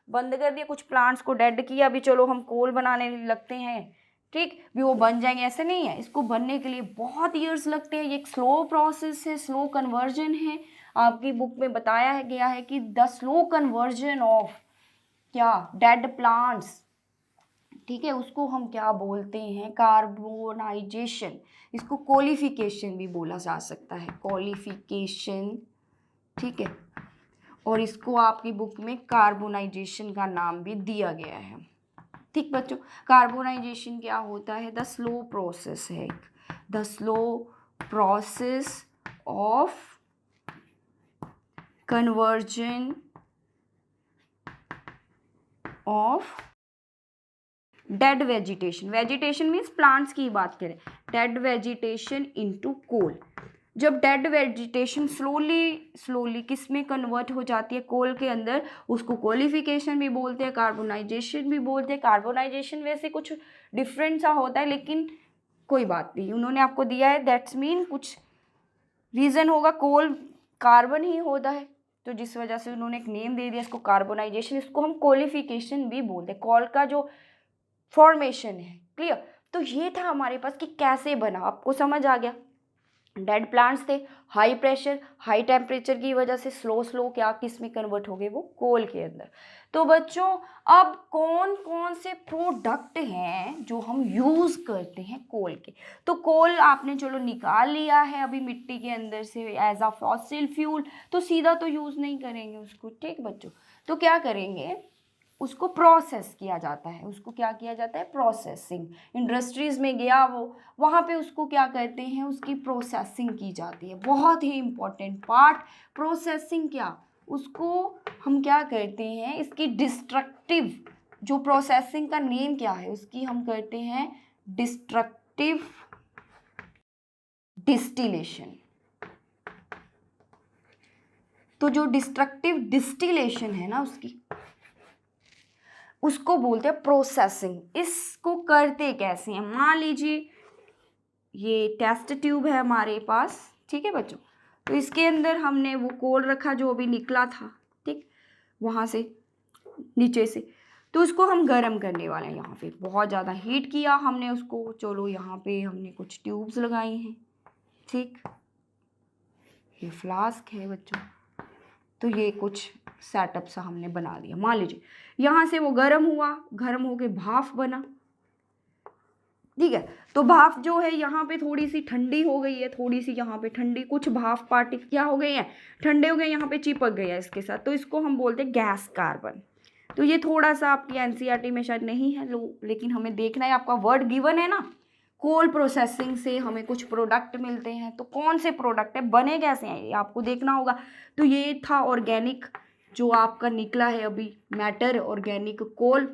बंद कर दिया, कुछ प्लांट्स को डेड किया, अभी चलो हम कोल बनाने लगते हैं, ठीक भी वो बन जाएंगे, ऐसे नहीं है। इसको बनने के लिए बहुत ईयर्स लगते हैं। ये एक स्लो प्रोसेस है, स्लो कन्वर्जन है। आपकी बुक में बताया गया है कि द स्लो कन्वर्जन ऑफ क्या, डेड प्लांट्स। ठीक है, उसको हम क्या बोलते हैं, कार्बोनाइजेशन। इसको कोलिफिकेशन भी बोला जा सकता है, कोलिफिकेशन। ठीक है, और इसको आपकी बुक में कार्बोनाइजेशन का नाम भी दिया गया है। ठीक बच्चों, कार्बोनाइजेशन क्या होता है, द स्लो प्रोसेस है, the slow process of conversion of dead vegetation. Vegetation means plants की बात करें, डेड वेजिटेशन इनटू कोल। जब डेड वेजिटेशन स्लोली किस में कन्वर्ट हो जाती है, कोल के अंदर, उसको कोलिफिकेशन भी बोलते हैं, कार्बोनाइजेशन भी बोलते हैं। कार्बोनाइजेशन वैसे कुछ डिफरेंट सा होता है लेकिन कोई बात नहीं, उन्होंने आपको दिया है, दैट्स मीन कुछ रीज़न होगा। कोल कार्बन ही होता है तो जिस वजह से उन्होंने एक नेम दे दिया इसको कार्बोनाइजेशन। इसको हम कोलिफिकेशन भी बोलते हैं, कॉल का जो फॉर्मेशन है। क्लियर, तो ये था हमारे पास कि कैसे बना, आपको समझ आ गया। डेड प्लांट्स थे, हाई प्रेशर हाई टेम्परेचर की वजह से स्लो क्या किस में कन्वर्ट हो गए, वो कोल के अंदर। तो बच्चों अब कौन कौन से प्रोडक्ट हैं जो हम यूज़ करते हैं कोल के। तो कोल आपने चलो निकाल लिया है अभी मिट्टी के अंदर से एज अ फॉसिल फ्यूल, तो सीधा तो यूज़ नहीं करेंगे उसको। ठीक बच्चों, तो क्या करेंगे, उसको प्रोसेस किया जाता है। उसको क्या किया जाता है, प्रोसेसिंग। इंडस्ट्रीज़ में गया वो, वहाँ पे उसको क्या करते हैं, उसकी प्रोसेसिंग की जाती है। बहुत ही इम्पोर्टेंट पार्ट प्रोसेसिंग। क्या, उसको हम क्या करते हैं, इसकी डिस्ट्रक्टिव जो प्रोसेसिंग का नेम क्या है, उसकी हम करते हैं डिस्ट्रक्टिव डिस्टिलेशन। तो जो डिस्ट्रक्टिव डिस्टिलेशन है ना उसको बोलते हैं प्रोसेसिंग। इसको करते कैसे हैं, मान लीजिए ये टेस्ट ट्यूब है हमारे पास। ठीक है बच्चों, तो इसके अंदर हमने वो कोल रखा जो अभी निकला था, ठीक, वहाँ से नीचे से, तो उसको हम गर्म करने वाले हैं। यहाँ पे बहुत ज़्यादा हीट किया हमने उसको, चलो यहाँ पे हमने कुछ ट्यूब्स लगाई हैं। ठीक, ये फ्लास्क है बच्चों, तो ये कुछ सेटअप सा हमने बना लिया। मान लीजिए यहाँ से वो गर्म हुआ, गर्म होके भाप बना। ठीक है, तो भाप जो है यहाँ पे थोड़ी सी ठंडी हो गई है, थोड़ी सी यहाँ पे ठंडी, कुछ भाप पार्टिकल क्या हो गए हैं, ठंडे हो गए, यहाँ पे चिपक गया इसके साथ, तो इसको हम बोलते हैं गैस कार्बन। तो ये थोड़ा सा आपकी एनसीईआरटी में शायद नहीं है लेकिन हमें देखना है, आपका वर्ड गिवन है ना, कोल प्रोसेसिंग से हमें कुछ प्रोडक्ट मिलते हैं। तो कौन से प्रोडक्ट है, बने कैसे हैं, ये आपको देखना होगा। तो ये था ऑर्गेनिक जो आपका निकला है अभी, मैटर ऑर्गेनिक कोल।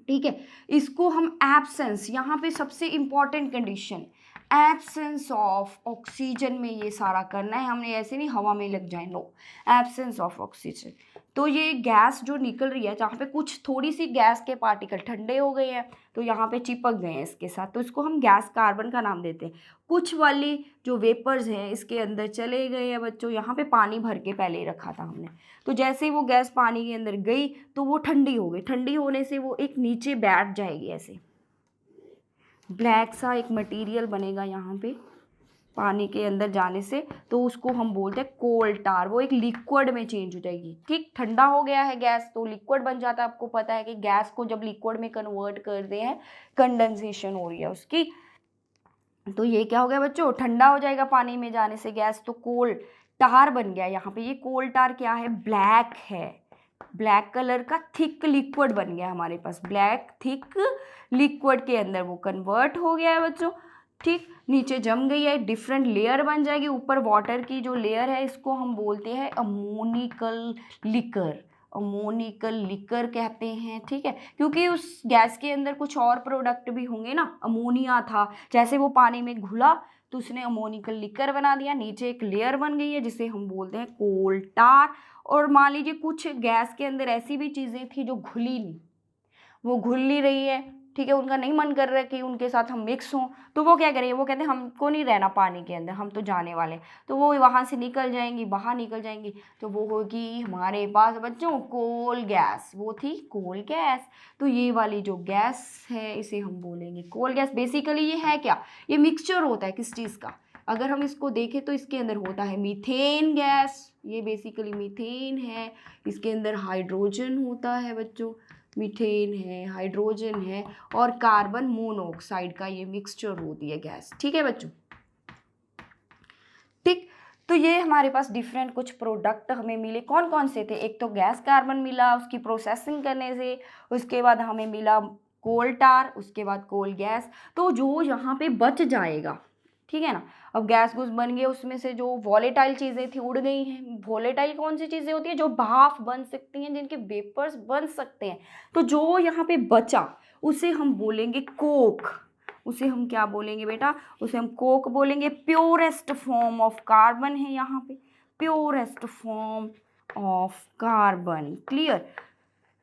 ठीक है, इसको हम एब्सेंस, यहाँ पे सबसे important condition, absence of oxygen में ये सारा करना है हमने, ऐसे नहीं हवा में लग जाए, नो, एब्सेंस ऑफ ऑक्सीजन। तो ये गैस जो निकल रही है, जहाँ पे कुछ थोड़ी सी गैस के पार्टिकल ठंडे हो गए हैं तो यहाँ पे चिपक गए हैं इसके साथ, तो इसको हम गैस कार्बन का नाम देते हैं। कुछ वाली जो वेपर्स हैं इसके अंदर चले गए हैं बच्चों, यहाँ पे पानी भर के पहले ही रखा था हमने, तो जैसे ही वो गैस पानी के अंदर गई तो वो ठंडी हो गई। ठंडी होने से वो एक नीचे बैठ जाएगी, ऐसे ब्लैक सा एक मटेरियल बनेगा यहाँ पे पानी के अंदर जाने से, तो उसको हम बोलते हैं कोल टार। वो एक लिक्विड में चेंज हो जाएगी। ठीक, ठंडा हो गया है गैस तो लिक्विड बन जाता है। आपको पता है कि गैस को जब लिक्विड में कन्वर्ट करते हैं, कंडेंसेशन हो रही है उसकी, तो ये क्या हो गया बच्चों, ठंडा हो जाएगा पानी में जाने से गैस, तो कोल टार बन गया यहाँ पे। ये कोल टार क्या है, ब्लैक है, ब्लैक कलर का थिक लिक्विड बन गया हमारे पास। ब्लैक थिक लिक्विड के अंदर वो कन्वर्ट हो गया है बच्चों। ठीक, नीचे जम गई है, डिफरेंट लेयर बन जाएगी। ऊपर वाटर की जो लेयर है इसको हम बोलते हैं अमोनिकल लिकर, अमोनिकल लिकर कहते हैं। ठीक है, क्योंकि उस गैस के अंदर कुछ और प्रोडक्ट भी होंगे ना, अमोनिया था, जैसे वो पानी में घुला तो उसने अमोनिकल लिकर बना दिया, नीचे एक लेयर बन गई है जिसे हम बोलते हैं कोल टार। और मान लीजिए कुछ गैस के अंदर ऐसी भी चीज़ें थी जो घुली नहीं, वो घुल नहीं रही है, ठीक है, उनका नहीं मन कर रहा है कि उनके साथ हम मिक्स हों, तो वो क्या करेंगे, वो कहते हैं हमको नहीं रहना पानी के अंदर, हम तो जाने वाले, तो वो वहाँ से निकल जाएंगी, बाहर निकल जाएंगी, तो वो होगी हमारे पास बच्चों कोल गैस। वो थी कोल गैस। तो ये वाली जो गैस है इसे हम बोलेंगे कोल गैस। बेसिकली ये है क्या, ये मिक्सचर होता है किस चीज़ का, अगर हम इसको देखें तो इसके अंदर होता है मीथेन गैस, ये बेसिकली मीथेन है, इसके अंदर हाइड्रोजन होता है बच्चों, मीथेन है, हाइड्रोजन है और कार्बन मोनोऑक्साइड का ये मिक्सचर होती है गैस। ठीक है बच्चों, ठीक। तो ये हमारे पास डिफरेंट कुछ प्रोडक्ट हमें मिले, कौन कौन से थे, एक तो गैस कार्बन मिला उसकी प्रोसेसिंग करने से, उसके बाद हमें मिला कोल टार, उसके बाद कोल गैस। तो जो यहाँ पे बच जाएगा, ठीक है ना, अब गैस गूस बन गए, उसमें से जो वॉलेटाइल चीज़ें थी उड़ गई हैं। वॉलेटाइल कौन सी चीज़ें होती हैं, जो भाप बन सकती हैं, जिनके वेपर्स बन सकते हैं। तो जो यहाँ पे बचा उसे हम बोलेंगे कोक, उसे हम क्या बोलेंगे बेटा, उसे हम कोक बोलेंगे। प्योरेस्ट फॉर्म ऑफ कार्बन है यहाँ पे, purest form of carbon, clear.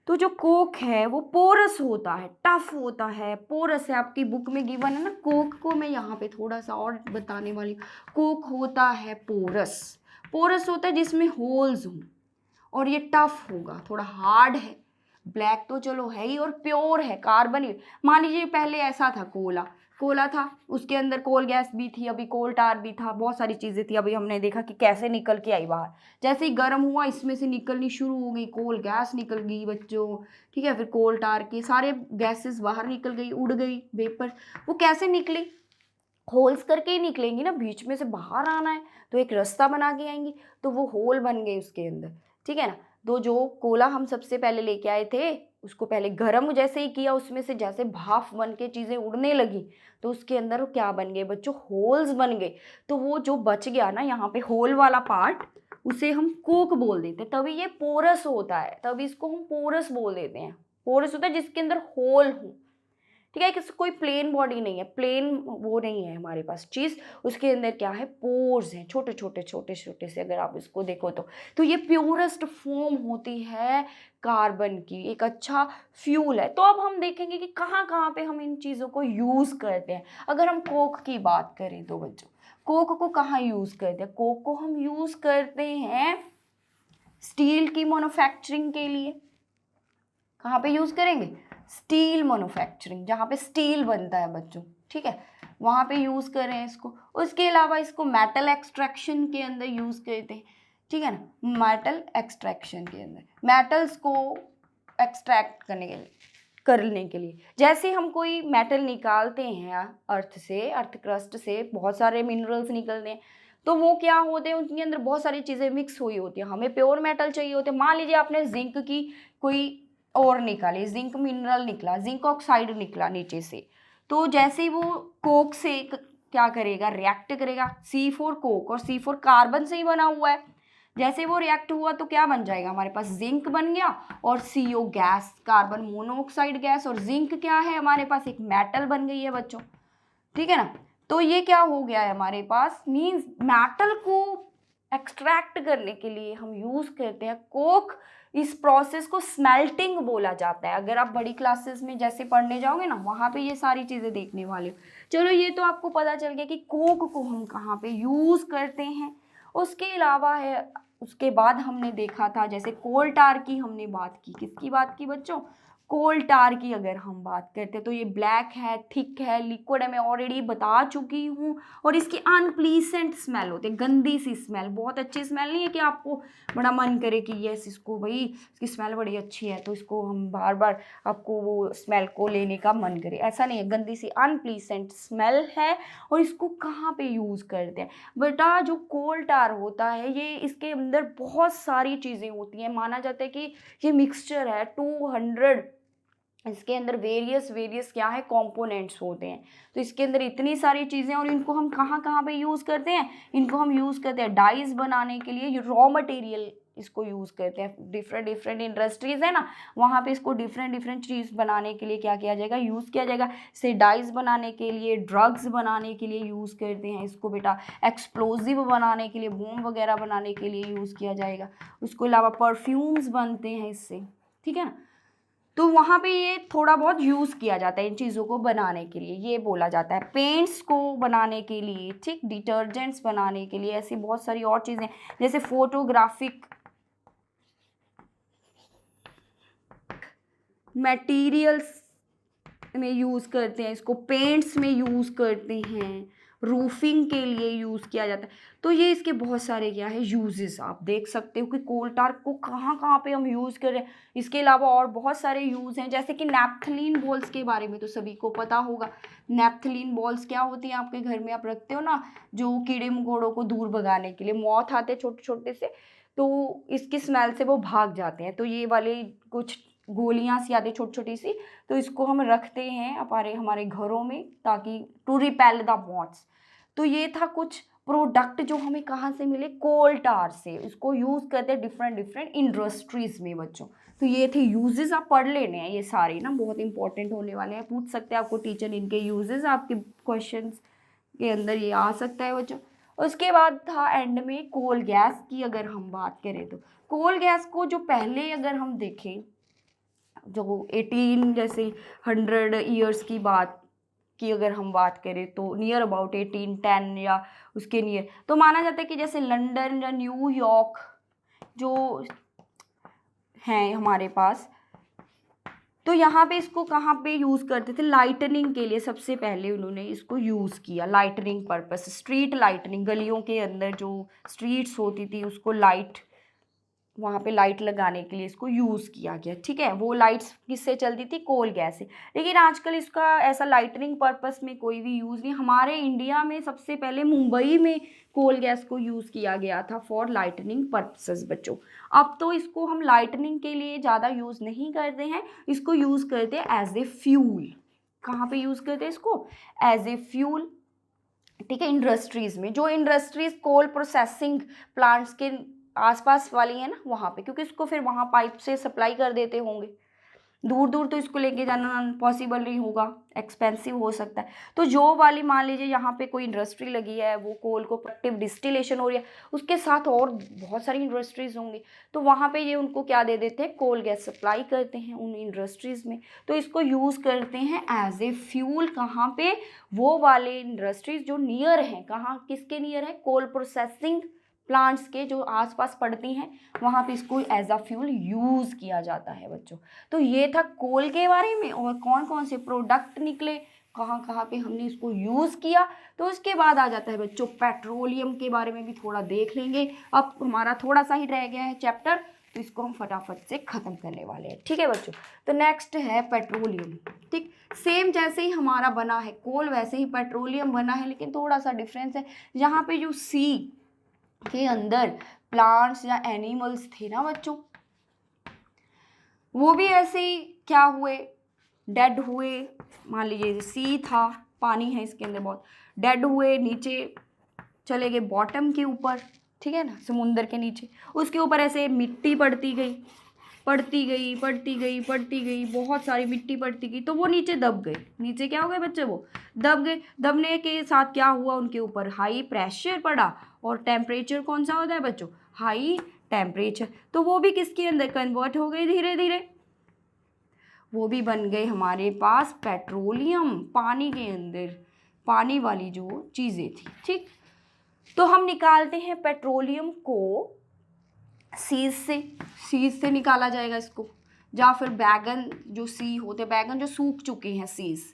तो जो कोक है वो पोरस होता है, टफ होता है, पोरस है, आपकी बुक में गिवन है ना। कोक को मैं यहाँ पे थोड़ा सा और बताने वाली, कोक होता है पोरस, पोरस होता है जिसमें होल्स हों, और ये टफ होगा, थोड़ा हार्ड है। ब्लैक तो चलो है ही और प्योर है, कार्बन ही। मान लीजिए पहले ऐसा था, कोला, कोला था, उसके अंदर कोल गैस भी थी, अभी कोल टार भी था, बहुत सारी चीज़ें थी। अभी हमने देखा कि कैसे निकल के आई बाहर, जैसे ही गर्म हुआ इसमें से निकलनी शुरू हो गई, कोल गैस निकल गई बच्चों। ठीक है, फिर कोल टार के सारे गैसेस बाहर निकल गई, उड़ गई वेपर। वो कैसे निकली, होल्स करके ही निकलेंगी ना, बीच में से बाहर आना है तो एक रास्ता बना के आएंगी, तो वो होल बन गए उसके अंदर। ठीक है ना, तो जो कोला हम सबसे पहले लेके आए थे उसको पहले गर्म जैसे ही किया, उसमें से जैसे भाप बन के चीज़ें उड़ने लगी तो उसके अंदर वो क्या बन गए बच्चों, होल्स बन गए। तो वो जो बच गया ना यहाँ पे होल वाला पार्ट, उसे हम कोक बोल देते हैं, तभी ये पोरस होता है, तभी इसको हम पोरस बोल देते हैं। पोरस होता है जिसके अंदर होल हो, ठीक है, किसी कोई प्लेन बॉडी नहीं है, प्लेन वो नहीं है हमारे पास चीज़, उसके अंदर क्या है, पोर्स हैं, छोटे छोटे छोटे छोटे से, अगर आप इसको देखो तो ये प्योरेस्ट फॉर्म होती है कार्बन की, एक अच्छा फ्यूल है। तो अब हम देखेंगे कि कहाँ कहाँ पे हम इन चीज़ों को यूज़ करते हैं। अगर हम कोक की बात करें तो बच्चों, कोक को कहाँ यूज़ करते हैं, कोक को हम यूज़ करते हैं स्टील की मैन्युफैक्चरिंग के लिए। कहाँ पे यूज़ करेंगे, स्टील मैन्युफैक्चरिंग, जहाँ पे स्टील बनता है बच्चों, ठीक है, वहाँ पे यूज़ कर रहे हैं इसको। उसके अलावा इसको मेटल एक्सट्रैक्शन के अंदर यूज़ करते हैं, ठीक है ना, मेटल एक्सट्रैक्शन के अंदर, मेटल्स को एक्सट्रैक्ट करने के लिए जैसे हम कोई मेटल निकालते हैं अर्थ से, अर्थ क्रस्ट से बहुत सारे मिनरल्स निकलते हैं, तो वो क्या होते हैं, उनके अंदर बहुत सारी चीज़ें मिक्स हुई होती हैं, हमें प्योर मेटल चाहिए होते हैं। मान लीजिए आपने जिंक की कोई और निकाली, जिंक मिनरल निकला, जिंक ऑक्साइड निकला नीचे से, तो जैसे ही वो कोक से क्या करेगा, रिएक्ट करेगा, C4 कोक और C4 कार्बन से ही बना हुआ है, जैसे वो रिएक्ट हुआ तो क्या बन जाएगा, हमारे पास जिंक बन गया और CO gas, carbon monoxide gas, और जिंक क्या है हमारे पास, एक मेटल बन गई है बच्चों, ठीक है ना। तो ये क्या हो गया है हमारे पास, मीन्स मेटल को एक्सट्रैक्ट करने के लिए हम यूज़ करते हैं कोक, इस प्रोसेस को स्मेल्टिंग बोला जाता है। अगर आप बड़ी क्लासेस में जैसे पढ़ने जाओगे ना, वहाँ पे ये सारी चीज़ें देखने वाले हो। चलो ये तो आपको पता चल गया कि कोक को हम कहाँ पे यूज़ करते हैं। उसके अलावा है, उसके बाद हमने देखा था जैसे कोल टार की हमने बात की। किसकी बात की बच्चों? कोल टार की अगर हम बात करते हैं तो ये ब्लैक है, थिक है, लिक्विड है, मैं ऑलरेडी बता चुकी हूँ। और इसकी अनप्लीसेंट स्मेल होती है, गंदी सी स्मेल। बहुत अच्छी स्मेल नहीं है कि आपको बड़ा मन करे कि यस इसको भाई इसकी स्मेल बड़ी अच्छी है तो इसको हम बार बार आपको वो स्मेल को लेने का मन करे, ऐसा नहीं है। गंदी सी अनप्लीसेंट स्मेल है। और इसको कहाँ पे यूज़ करते हैं बेटा? जो कोल टार होता है ये, इसके अंदर बहुत सारी चीज़ें होती हैं। माना जाता है कि ये मिक्सचर है 200, इसके अंदर वेरियस क्या है, कंपोनेंट्स होते हैं। तो इसके अंदर इतनी सारी चीज़ें, और इनको हम कहाँ कहाँ पे यूज़ करते हैं? इनको हम यूज़ करते हैं डाइज बनाने के लिए। रॉ मटेरियल इसको यूज़ करते हैं। डिफरेंट इंडस्ट्रीज़ है ना, वहाँ पे इसको डिफरेंट चीज़ बनाने के लिए क्या किया जाएगा? यूज़ किया जाएगा। से डाइज बनाने के लिए, ड्रग्स बनाने के लिए यूज़ करते हैं इसको बेटा। एक्सप्लोजिव बनाने के लिए, बॉम्ब वगैरह बनाने के लिए यूज़ किया जाएगा। उसके अलावा परफ्यूम्स बनते हैं इससे, ठीक है ना। तो वहाँ पे ये थोड़ा बहुत यूज़ किया जाता है इन चीज़ों को बनाने के लिए, ये बोला जाता है। पेंट्स को बनाने के लिए, ठीक, डिटर्जेंट्स बनाने के लिए, ऐसी बहुत सारी और चीज़ें जैसे फोटोग्राफिक मटेरियल्स में यूज़ करते हैं इसको, पेंट्स में यूज़ करते हैं, रूफिंग के लिए यूज़ किया जाता है। तो ये इसके बहुत सारे क्या है यूजेस, आप देख सकते हो कि कोल टार को कहाँ कहाँ पे हम यूज़ कर रहे हैं। इसके अलावा और बहुत सारे यूज़ हैं, जैसे कि नैप्थलीन बॉल्स के बारे में तो सभी को पता होगा। नैप्थलीन बॉल्स क्या होती हैं? आपके घर में आप रखते हो ना, जो कीड़े मकोड़ों को दूर भगाने के लिए। मौत आते छोटे छोटे से, तो इसकी स्मेल से वो भाग जाते हैं। तो ये वाले कुछ गोलियां सी आती छोटी छोटी सी, तो इसको हम रखते हैं हमारे घरों में, ताकि टू रिपेल द मॉथ्स। तो ये था कुछ प्रोडक्ट जो हमें कहाँ से मिले? कोल टार से। इसको यूज़ करते हैं डिफरेंट इंडस्ट्रीज़ में बच्चों। तो ये थे यूजेस, आप पढ़ लेने हैं ये सारे ना, बहुत इंपॉर्टेंट होने वाले हैं। पूछ सकते हैं आपको टीचर इनके यूजेस, आपके क्वेश्चन के अंदर ये आ सकता है बच्चों। उसके बाद था एंड में कोल गैस की अगर हम बात करें तो कोल गैस को जो पहले अगर हम देखें, जो 18 जैसे 100 ईयर्स की बात की अगर हम बात करें तो नियर अबाउट 1810 या उसके नियर, तो माना जाता है कि जैसे लंदन या न्यूयॉर्क जो हैं हमारे पास, तो यहाँ पे इसको कहाँ पे यूज़ करते थे? लाइटनिंग के लिए सबसे पहले उन्होंने इसको यूज़ किया, लाइटनिंग पर्पस। स्ट्रीट लाइटनिंग, गलियों के अंदर जो स्ट्रीट्स होती थी उसको लाइट, वहाँ पे लाइट लगाने के लिए इसको यूज़ किया गया, ठीक है। वो लाइट्स किससे चलती थी? कोल गैस से। लेकिन आजकल इसका ऐसा लाइटनिंग पर्पस में कोई भी यूज़ नहीं। हमारे इंडिया में सबसे पहले मुंबई में कोल गैस को यूज़ किया गया था फॉर लाइटनिंग पर्पसेस बच्चों। अब तो इसको हम लाइटनिंग के लिए ज़्यादा यूज़ नहीं करते हैं, इसको यूज़ करते हैं एज ए फ्यूल। कहाँ पे यूज़ करते हैं इसको? एज ए फ्यूल, ठीक है। इंडस्ट्रीज़ में, जो इंडस्ट्रीज़ कोल प्रोसेसिंग प्लांट्स के आसपास वाली है ना, वहाँ पे, क्योंकि इसको फिर वहाँ पाइप से सप्लाई कर देते होंगे। दूर दूर तो इसको लेके जाना पॉसिबल नहीं होगा, एक्सपेंसिव हो सकता है। तो जो वाली मान लीजिए यहाँ पे कोई इंडस्ट्री लगी है, वो कोल को प्रोडक्टिव डिस्टिलेशन हो रही है, उसके साथ और बहुत सारी इंडस्ट्रीज़ होंगी, तो वहाँ पे ये उनको क्या दे देते हैं? कोल गैस सप्लाई करते हैं उन इंडस्ट्रीज़ में। तो इसको यूज़ करते हैं एज ए फ्यूल। कहाँ पे? वो वाले इंडस्ट्रीज़ जो नियर हैं। कहाँ, किसके नियर है? कोल प्रोसेसिंग प्लांट्स के जो आसपास पड़ती हैं, वहाँ पे इसको एज अ फ्यूल यूज़ किया जाता है बच्चों। तो ये था कोल के बारे में, और कौन कौन से प्रोडक्ट निकले, कहाँ कहाँ पे हमने इसको यूज़ किया। तो उसके बाद आ जाता है बच्चों पेट्रोलियम के बारे में भी थोड़ा देख लेंगे। अब हमारा थोड़ा सा ही रह गया है चैप्टर, तो इसको हम फटाफट से ख़त्म करने वाले हैं, ठीक है बच्चों। तो नेक्स्ट है पेट्रोलियम, ठीक। सेम जैसे ही हमारा बना है कोल, वैसे ही पेट्रोलियम बना है, लेकिन थोड़ा सा डिफरेंस है। यहाँ पे जो सी के अंदर प्लांट्स या एनिमल्स थे ना बच्चों, वो भी ऐसे ही क्या हुए? डेड हुए। मान लीजिए सी था, पानी है इसके अंदर बहुत, डेड हुए, नीचे चले गए बॉटम के ऊपर, ठीक है ना, समुंदर के नीचे। उसके ऊपर ऐसे मिट्टी पड़ती गई, बहुत सारी मिट्टी पड़ती गई, तो वो नीचे दब गए। नीचे क्या हो गए बच्चे? वो दब गए। दबने के साथ क्या हुआ? उनके ऊपर हाई प्रेशर पड़ा। और टेम्परेचर कौन सा होता है बच्चों? हाई टेम्परेचर, तो वो भी किसके अंदर कन्वर्ट हो गई धीरे धीरे, वो भी बन गए हमारे पास पेट्रोलियम, पानी के अंदर, पानी वाली जो चीज़ें थी। ठीक, तो हम निकालते हैं पेट्रोलियम को सीज से निकाला जाएगा इसको, या फिर बैगन जो सी होते हैं, बैगन जो सूख चुके हैं सीज,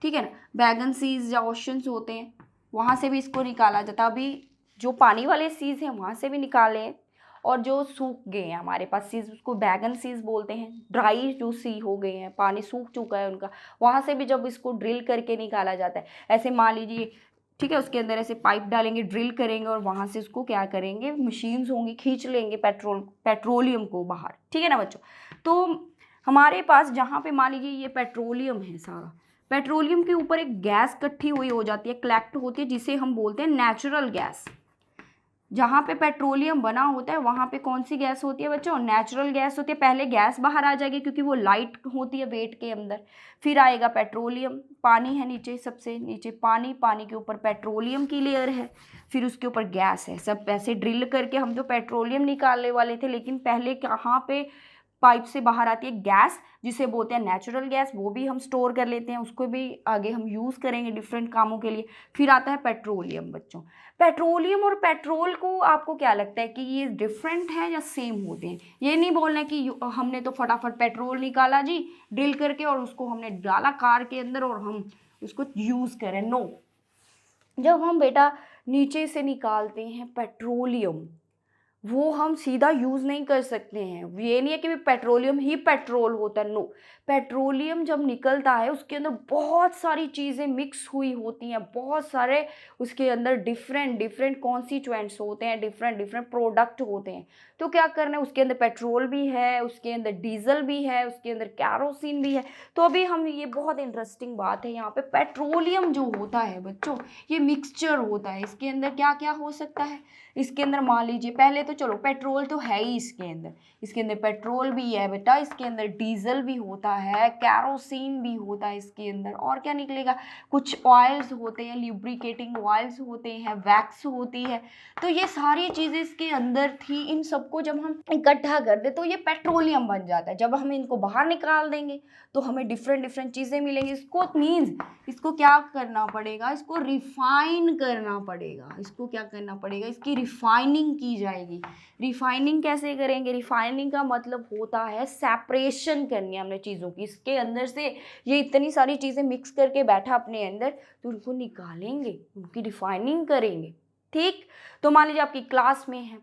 ठीक है ना, बैगन सीज या ओशंस होते हैं, वहाँ से भी इसको निकाला जाता है। अभी जो पानी वाले सीज हैं वहाँ से भी निकाले हैं, और जो सूख गए हैं हमारे पास सीज, उसको बैगन सीज बोलते हैं। ड्राई जो सी हो गए हैं, पानी सूख चुका है उनका, वहाँ से भी जब इसको ड्रिल करके निकाला जाता है, ऐसे मान लीजिए, ठीक है, उसके अंदर ऐसे पाइप डालेंगे, ड्रिल करेंगे, और वहाँ से उसको क्या करेंगे, मशीन्स होंगी, खींच लेंगे पेट्रोलियम को बाहर। ठीक है ना बच्चों, तो हमारे पास जहाँ पे मान लीजिए ये पेट्रोलियम है सारा, पेट्रोलियम के ऊपर एक गैस इकट्ठी हुई हो जाती है, कलेक्ट होती है, जिसे हम बोलते हैं नेचुरल गैस। जहाँ पे पेट्रोलियम बना होता है वहाँ पे कौन सी गैस होती है बच्चों, नेचुरल गैस होती है। पहले गैस बाहर आ जाएगी क्योंकि वो लाइट होती है वेट के अंदर, फिर आएगा पेट्रोलियम, पानी है नीचे, सबसे नीचे पानी, पानी के ऊपर पेट्रोलियम की लेयर है, फिर उसके ऊपर गैस है। सब ऐसे ड्रिल करके हम तो पेट्रोलियम निकालने वाले थे, लेकिन पहले कहाँ पे पाइप से बाहर आती है गैस, जिसे बोलते हैं नेचुरल गैस, वो भी हम स्टोर कर लेते हैं, उसको भी आगे हम यूज़ करेंगे डिफरेंट कामों के लिए। फिर आता है पेट्रोलियम बच्चों। पेट्रोलियम और पेट्रोल को आपको क्या लगता है कि ये डिफरेंट है या सेम होते हैं? ये नहीं बोलना है कि हमने तो फटाफट पेट्रोल निकाला जी ड्रिल करके और उसको हमने डाला कार के अंदर और हम उसको यूज़ करें, नो। जब हम बेटा नीचे से निकालते हैं पेट्रोलियम, वो हम सीधा यूज़ नहीं कर सकते हैं। ये नहीं है कि पेट्रोलियम ही पेट्रोल होता है, नो। पेट्रोलियम जब निकलता है उसके अंदर बहुत सारी चीज़ें मिक्स हुई होती हैं, बहुत सारे उसके अंदर डिफरेंट डिफरेंट कॉन्स्टिट्यूएंट्स होते हैं, डिफरेंट डिफरेंट प्रोडक्ट होते हैं। तो क्या करना है, उसके अंदर पेट्रोल भी है, उसके अंदर डीजल भी है, उसके अंदर कैरोसिन भी है। तो अभी हम, ये बहुत इंटरेस्टिंग बात है यहाँ पे, पेट्रोलियम जो होता है बच्चों ये मिक्सचर होता है। इसके अंदर क्या क्या हो सकता है, इसके अंदर मान लीजिए, पहले तो चलो पेट्रोल तो है ही इसके अंदर पेट्रोल भी है बेटा, इसके अंदर डीजल भी होता है, कैरोसिन भी होता है इसके अंदर, और क्या निकलेगा, कुछ ऑयल्स होते हैं, ल्यूब्रिकेटिंग ऑयल्स होते हैं, वैक्स होती है। तो ये सारी चीज़ें इसके अंदर थी, इन सबको जब हम इकट्ठा कर दे तो ये पेट्रोलियम बन जाता है। जब हम इनको बाहर निकाल देंगे तो हमें डिफरेंट डिफरेंट चीज़ें मिलेंगी। इसको मीन्स इसको क्या करना पड़ेगा, इसको रिफाइन करना पड़ेगा। इसको क्या करना पड़ेगा, इसकी रिफाइनिंग की जाएगी। रिफाइनिंग कैसे करेंगे, रिफाइनिंग का मतलब होता है सेपरेशन करनी हमने चीज़ों की। इसके अंदर से ये इतनी सारी चीज़ें मिक्स करके बैठा अपने अंदर, तो उनको निकालेंगे, उनकी रिफाइनिंग करेंगे। ठीक, तो मान लीजिए आपकी क्लास में है,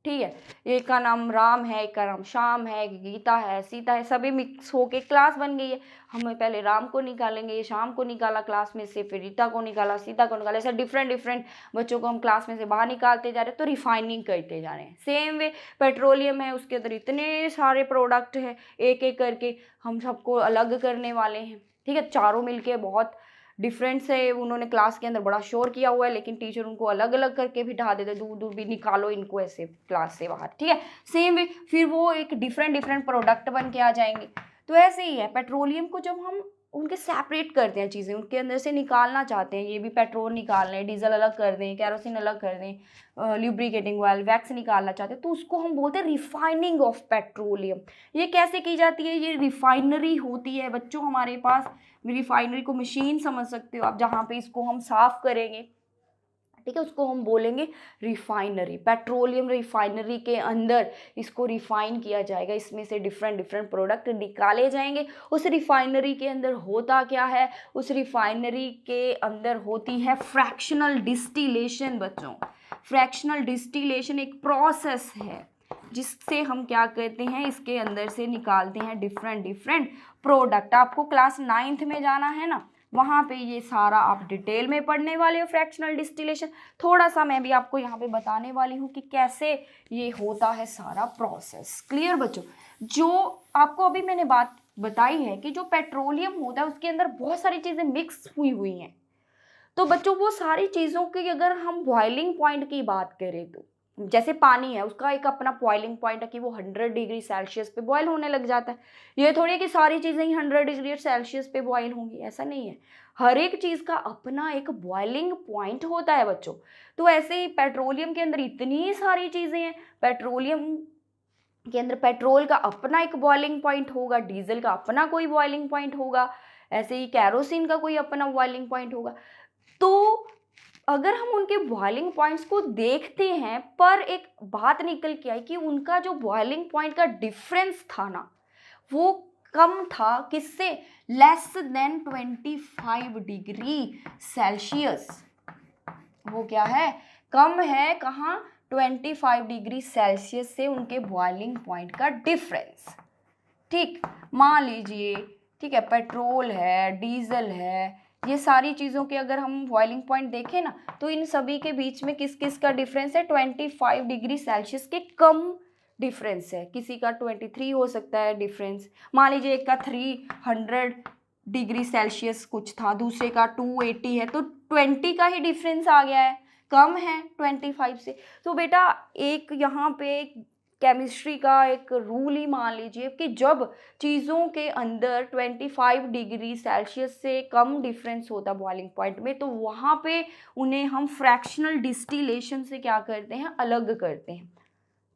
ठीक है, एक का नाम राम है, एक का नाम श्याम है, एक गीता है, सीता है, सभी मिक्स होके क्लास बन गई है। हमें पहले राम को निकालेंगे, श्याम को निकाला क्लास में से, फिर रीता को निकाला, सीता को निकाला, ऐसे डिफरेंट डिफरेंट बच्चों को हम क्लास में से बाहर निकालते जा रहे हैं, तो रिफाइनिंग करते जा रहे हैं। सेम वे पेट्रोलियम है, उसके अंदर इतने सारे प्रोडक्ट है, एक एक करके हम सबको अलग करने वाले हैं। ठीक है, चारों मिलके बहुत डिफरेंट से उन्होंने क्लास के अंदर बड़ा शोर किया हुआ है, लेकिन टीचर उनको अलग अलग करके भी ढा देते, दूर दूर भी निकालो इनको ऐसे क्लास से बाहर। ठीक है, सेम वे फिर वो एक डिफरेंट डिफरेंट प्रोडक्ट बन के आ जाएंगे। तो ऐसे ही है, पेट्रोलियम को जब हम उनके सेपरेट करते हैं, चीज़ें उनके अंदर से निकालना चाहते हैं, ये भी पेट्रोल निकाल लें, डीजल अलग कर दें, कैरोसिन अलग कर दें, ल्यूब्रिकेटिंग ऑयल, वैक्स निकालना चाहते हैं, तो उसको हम बोलते हैं रिफाइनिंग ऑफ पेट्रोलियम। ये कैसे की जाती है, ये रिफाइनरी होती है बच्चों हमारे पास। रिफाइनरी को मशीन समझ सकते हो आप, जहाँ पे इसको हम साफ करेंगे, ठीक है, उसको हम बोलेंगे रिफाइनरी। पेट्रोलियम रिफाइनरी के अंदर इसको रिफाइन किया जाएगा, इसमें से डिफरेंट डिफरेंट प्रोडक्ट निकाले जाएंगे। उस रिफाइनरी के अंदर होता क्या है, उस रिफाइनरी के अंदर होती है फ्रैक्शनल डिस्टिलेशन बच्चों। फ्रैक्शनल डिस्टिलेशन एक प्रोसेस है जिससे हम क्या करते हैं, इसके अंदर से निकालते हैं डिफरेंट डिफरेंट प्रोडक्ट। आपको क्लास 9th में जाना है ना, वहाँ पे ये सारा आप डिटेल में पढ़ने वाले हो फ्रैक्शनल डिस्टिलेशन। थोड़ा सा मैं भी आपको यहाँ पे बताने वाली हूँ कि कैसे ये होता है सारा प्रोसेस। क्लियर बच्चों, जो आपको अभी मैंने बात बताई है कि जो पेट्रोलियम होता है उसके अंदर बहुत सारी चीज़ें मिक्स हुई हुई हैं। तो बच्चों वो सारी चीज़ों की अगर हम बॉइलिंग पॉइंट की बात करें तो जैसे पानी है उसका एक अपना बॉइलिंग पॉइंट है कि वो 100 डिग्री सेल्सियस पे बॉयल होने लग जाता है। ये थोड़ी है कि सारी चीज़ें ही 100 डिग्री सेल्सियस पे बॉयल होंगी, ऐसा नहीं है। हर एक चीज़ का अपना एक बॉइलिंग पॉइंट होता है बच्चों। तो ऐसे ही पेट्रोलियम के अंदर इतनी सारी चीज़ें हैं। पेट्रोलियम के अंदर पेट्रोल का अपना एक बॉइलिंग पॉइंट होगा, डीजल का अपना कोई बॉइलिंग पॉइंट होगा, ऐसे ही कैरोसिन का कोई अपना बॉइलिंग पॉइंट होगा। तो अगर हम उनके बॉइलिंग पॉइंट्स को देखते हैं, पर एक बात निकल के आई कि उनका जो बॉइलिंग पॉइंट का डिफरेंस था ना, वो कम था किससे, लेस देन 25 डिग्री सेल्सियस। वो क्या है, कम है, कहाँ, 25 डिग्री सेल्सियस से उनके बॉइलिंग पॉइंट का डिफरेंस। ठीक, मान लीजिए, ठीक है, पेट्रोल है, डीजल है, ये सारी चीज़ों के अगर हम बॉइलिंग पॉइंट देखें ना, तो इन सभी के बीच में किस किस का डिफरेंस है, 25 डिग्री सेल्सियस के कम डिफरेंस है। किसी का 23 हो सकता है डिफरेंस, मान लीजिए एक का 300 डिग्री सेल्सियस कुछ था, दूसरे का 280 है, तो 20 का ही डिफरेंस आ गया है, कम है 25 से। तो बेटा एक यहाँ पे केमिस्ट्री का एक रूल ही मान लीजिए कि जब चीज़ों के अंदर 25 डिग्री सेल्सियस से कम डिफरेंस होता बॉइलिंग पॉइंट में, तो वहाँ पे उन्हें हम फ्रैक्शनल डिस्टिलेशन से क्या करते हैं, अलग करते हैं।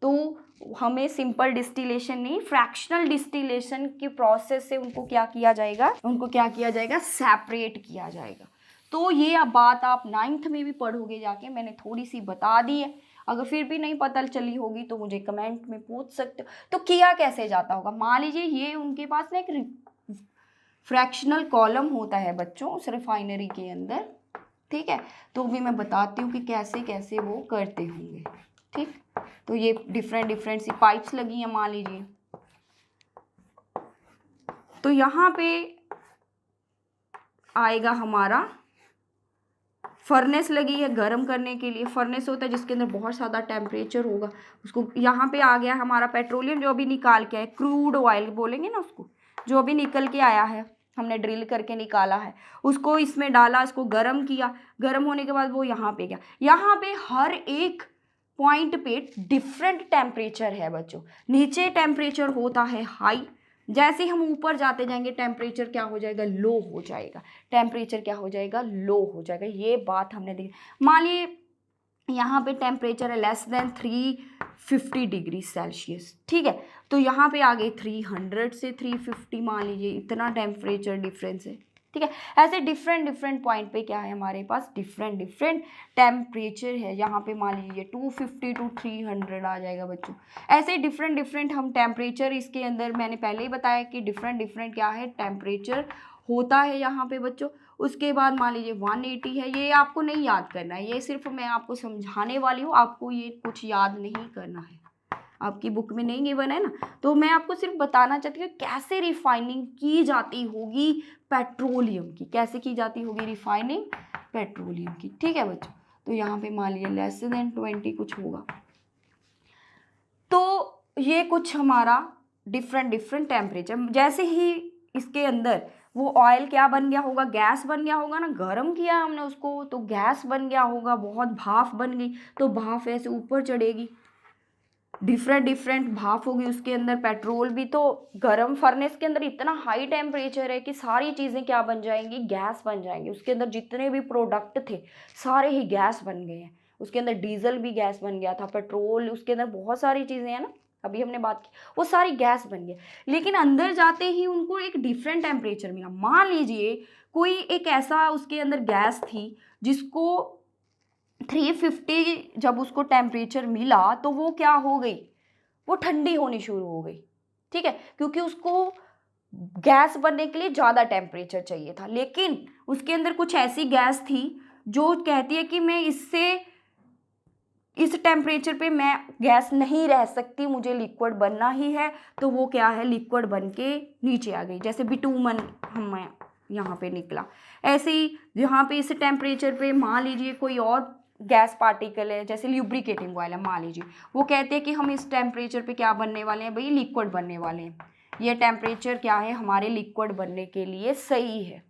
तो हमें सिंपल डिस्टिलेशन नहीं, फ्रैक्शनल डिस्टिलेशन की प्रोसेस से उनको क्या किया जाएगा, सेपरेट किया जाएगा। तो ये अब बात आप 9th में भी पढ़ोगे जाके, मैंने थोड़ी सी बता दी है। अगर फिर भी नहीं पता चली होगी तो मुझे कमेंट में पूछ सकते हो। तो किया कैसे जाता होगा, मान लीजिए ये उनके पास ना एक फ्रैक्शनल कॉलम होता है बच्चों उस रिफाइनरी के अंदर, ठीक है। तो भी मैं बताती हूँ कि कैसे कैसे वो करते होंगे, ठीक। तो ये डिफरेंट सी पाइप्स लगी हैं मान लीजिए। तो यहाँ पे आएगा हमारा फर्नेस लगी है गर्म करने के लिए। फर्नेस होता है जिसके अंदर बहुत ज़्यादा टेम्परेचर होगा। उसको यहाँ पे आ गया हमारा पेट्रोलियम जो अभी निकाल के आए, क्रूड ऑयल बोलेंगे ना उसको, जो अभी निकल के आया है, हमने ड्रिल करके निकाला है, उसको इसमें डाला, इसको गर्म किया। गर्म होने के बाद वो यहाँ पे गया। यहाँ पे हर एक पॉइंट पे डिफरेंट टेम्परेचर है बच्चों। नीचे टेम्परेचर होता है हाई, जैसे हम ऊपर जाते जाएंगे टेम्परेचर क्या हो जाएगा, लो हो जाएगा। टेम्परेचर क्या हो जाएगा, लो हो जाएगा। ये बात हमने देखी। मान लीजिए यहाँ पे टेम्परेचर है लेस देन 350 डिग्री सेल्सियस, ठीक है। तो यहाँ पे आ गए 300 से 350, मान लीजिए इतना टेम्परेचर डिफरेंस है, ठीक है। ऐसे डिफरेंट पॉइंट पे क्या है हमारे पास, डिफरेंट टेम्परेचर है। यहाँ पे मान लीजिए 250 टू 300 आ जाएगा बच्चों। ऐसे डिफरेंट हम टेम्परेचर, इसके अंदर मैंने पहले ही बताया कि डिफरेंट क्या है, टेम्परेचर होता है यहाँ पे बच्चों। उसके बाद मान लीजिए 180 है, ये आपको नहीं याद करना है, ये सिर्फ मैं आपको समझाने वाली हूँ, आपको ये कुछ याद नहीं करना है, आपकी बुक में नहीं गिवन है ना। तो मैं आपको सिर्फ बताना चाहती हूँ कैसे रिफाइनिंग की जाती होगी पेट्रोलियम की, कैसे की जाती होगी रिफाइनिंग पेट्रोलियम की, ठीक है बच्चों। तो यहाँ पे मान लीजिए लेस देन 20 कुछ होगा। तो ये कुछ हमारा डिफरेंट टेम्परेचर, जैसे ही इसके अंदर वो ऑयल क्या बन गया होगा, गैस बन गया होगा ना, गर्म किया हमने उसको तो गैस बन गया होगा, बहुत भाप बन गई, तो भाप ऐसे ऊपर चढ़ेगी, डिफरेंट भाप होगी उसके अंदर। पेट्रोल भी तो गर्म फर्नेस के अंदर इतना हाई टेम्परेचर है कि सारी चीज़ें क्या बन जाएंगी, गैस बन जाएंगी। उसके अंदर जितने भी प्रोडक्ट थे सारे ही गैस बन गए हैं। उसके अंदर डीजल भी गैस बन गया था, पेट्रोल, उसके अंदर बहुत सारी चीज़ें हैं ना, अभी हमने बात की, वो सारी गैस बन गई। लेकिन अंदर जाते ही उनको एक डिफरेंट टेम्परेचर मिला। मान लीजिए कोई एक ऐसा उसके अंदर गैस थी जिसको 350 जब उसको टेम्परेचर मिला तो वो क्या हो गई, वो ठंडी होनी शुरू हो गई, ठीक है, क्योंकि उसको गैस बनने के लिए ज़्यादा टेम्परेचर चाहिए था। लेकिन उसके अंदर कुछ ऐसी गैस थी जो कहती है कि मैं इस टेम्परेचर पे मैं गैस नहीं रह सकती, मुझे लिक्विड बनना ही है। तो वो क्या है, लिक्विड बन के नीचे आ गई, जैसे बिटूमन हमें यहाँ पे निकला। ऐसे ही यहाँ पे इस टेम्परेचर पे मान लीजिए कोई और गैस पार्टिकल है, जैसे ल्यूब्रिकेटिंग ऑयल है मान लीजिए, वो कहते हैं कि हम इस टेम्परेचर पे क्या बनने वाले हैं भाई, लिक्विड बनने वाले हैं। ये टेम्परेचर क्या है हमारे लिक्विड बनने के लिए सही है,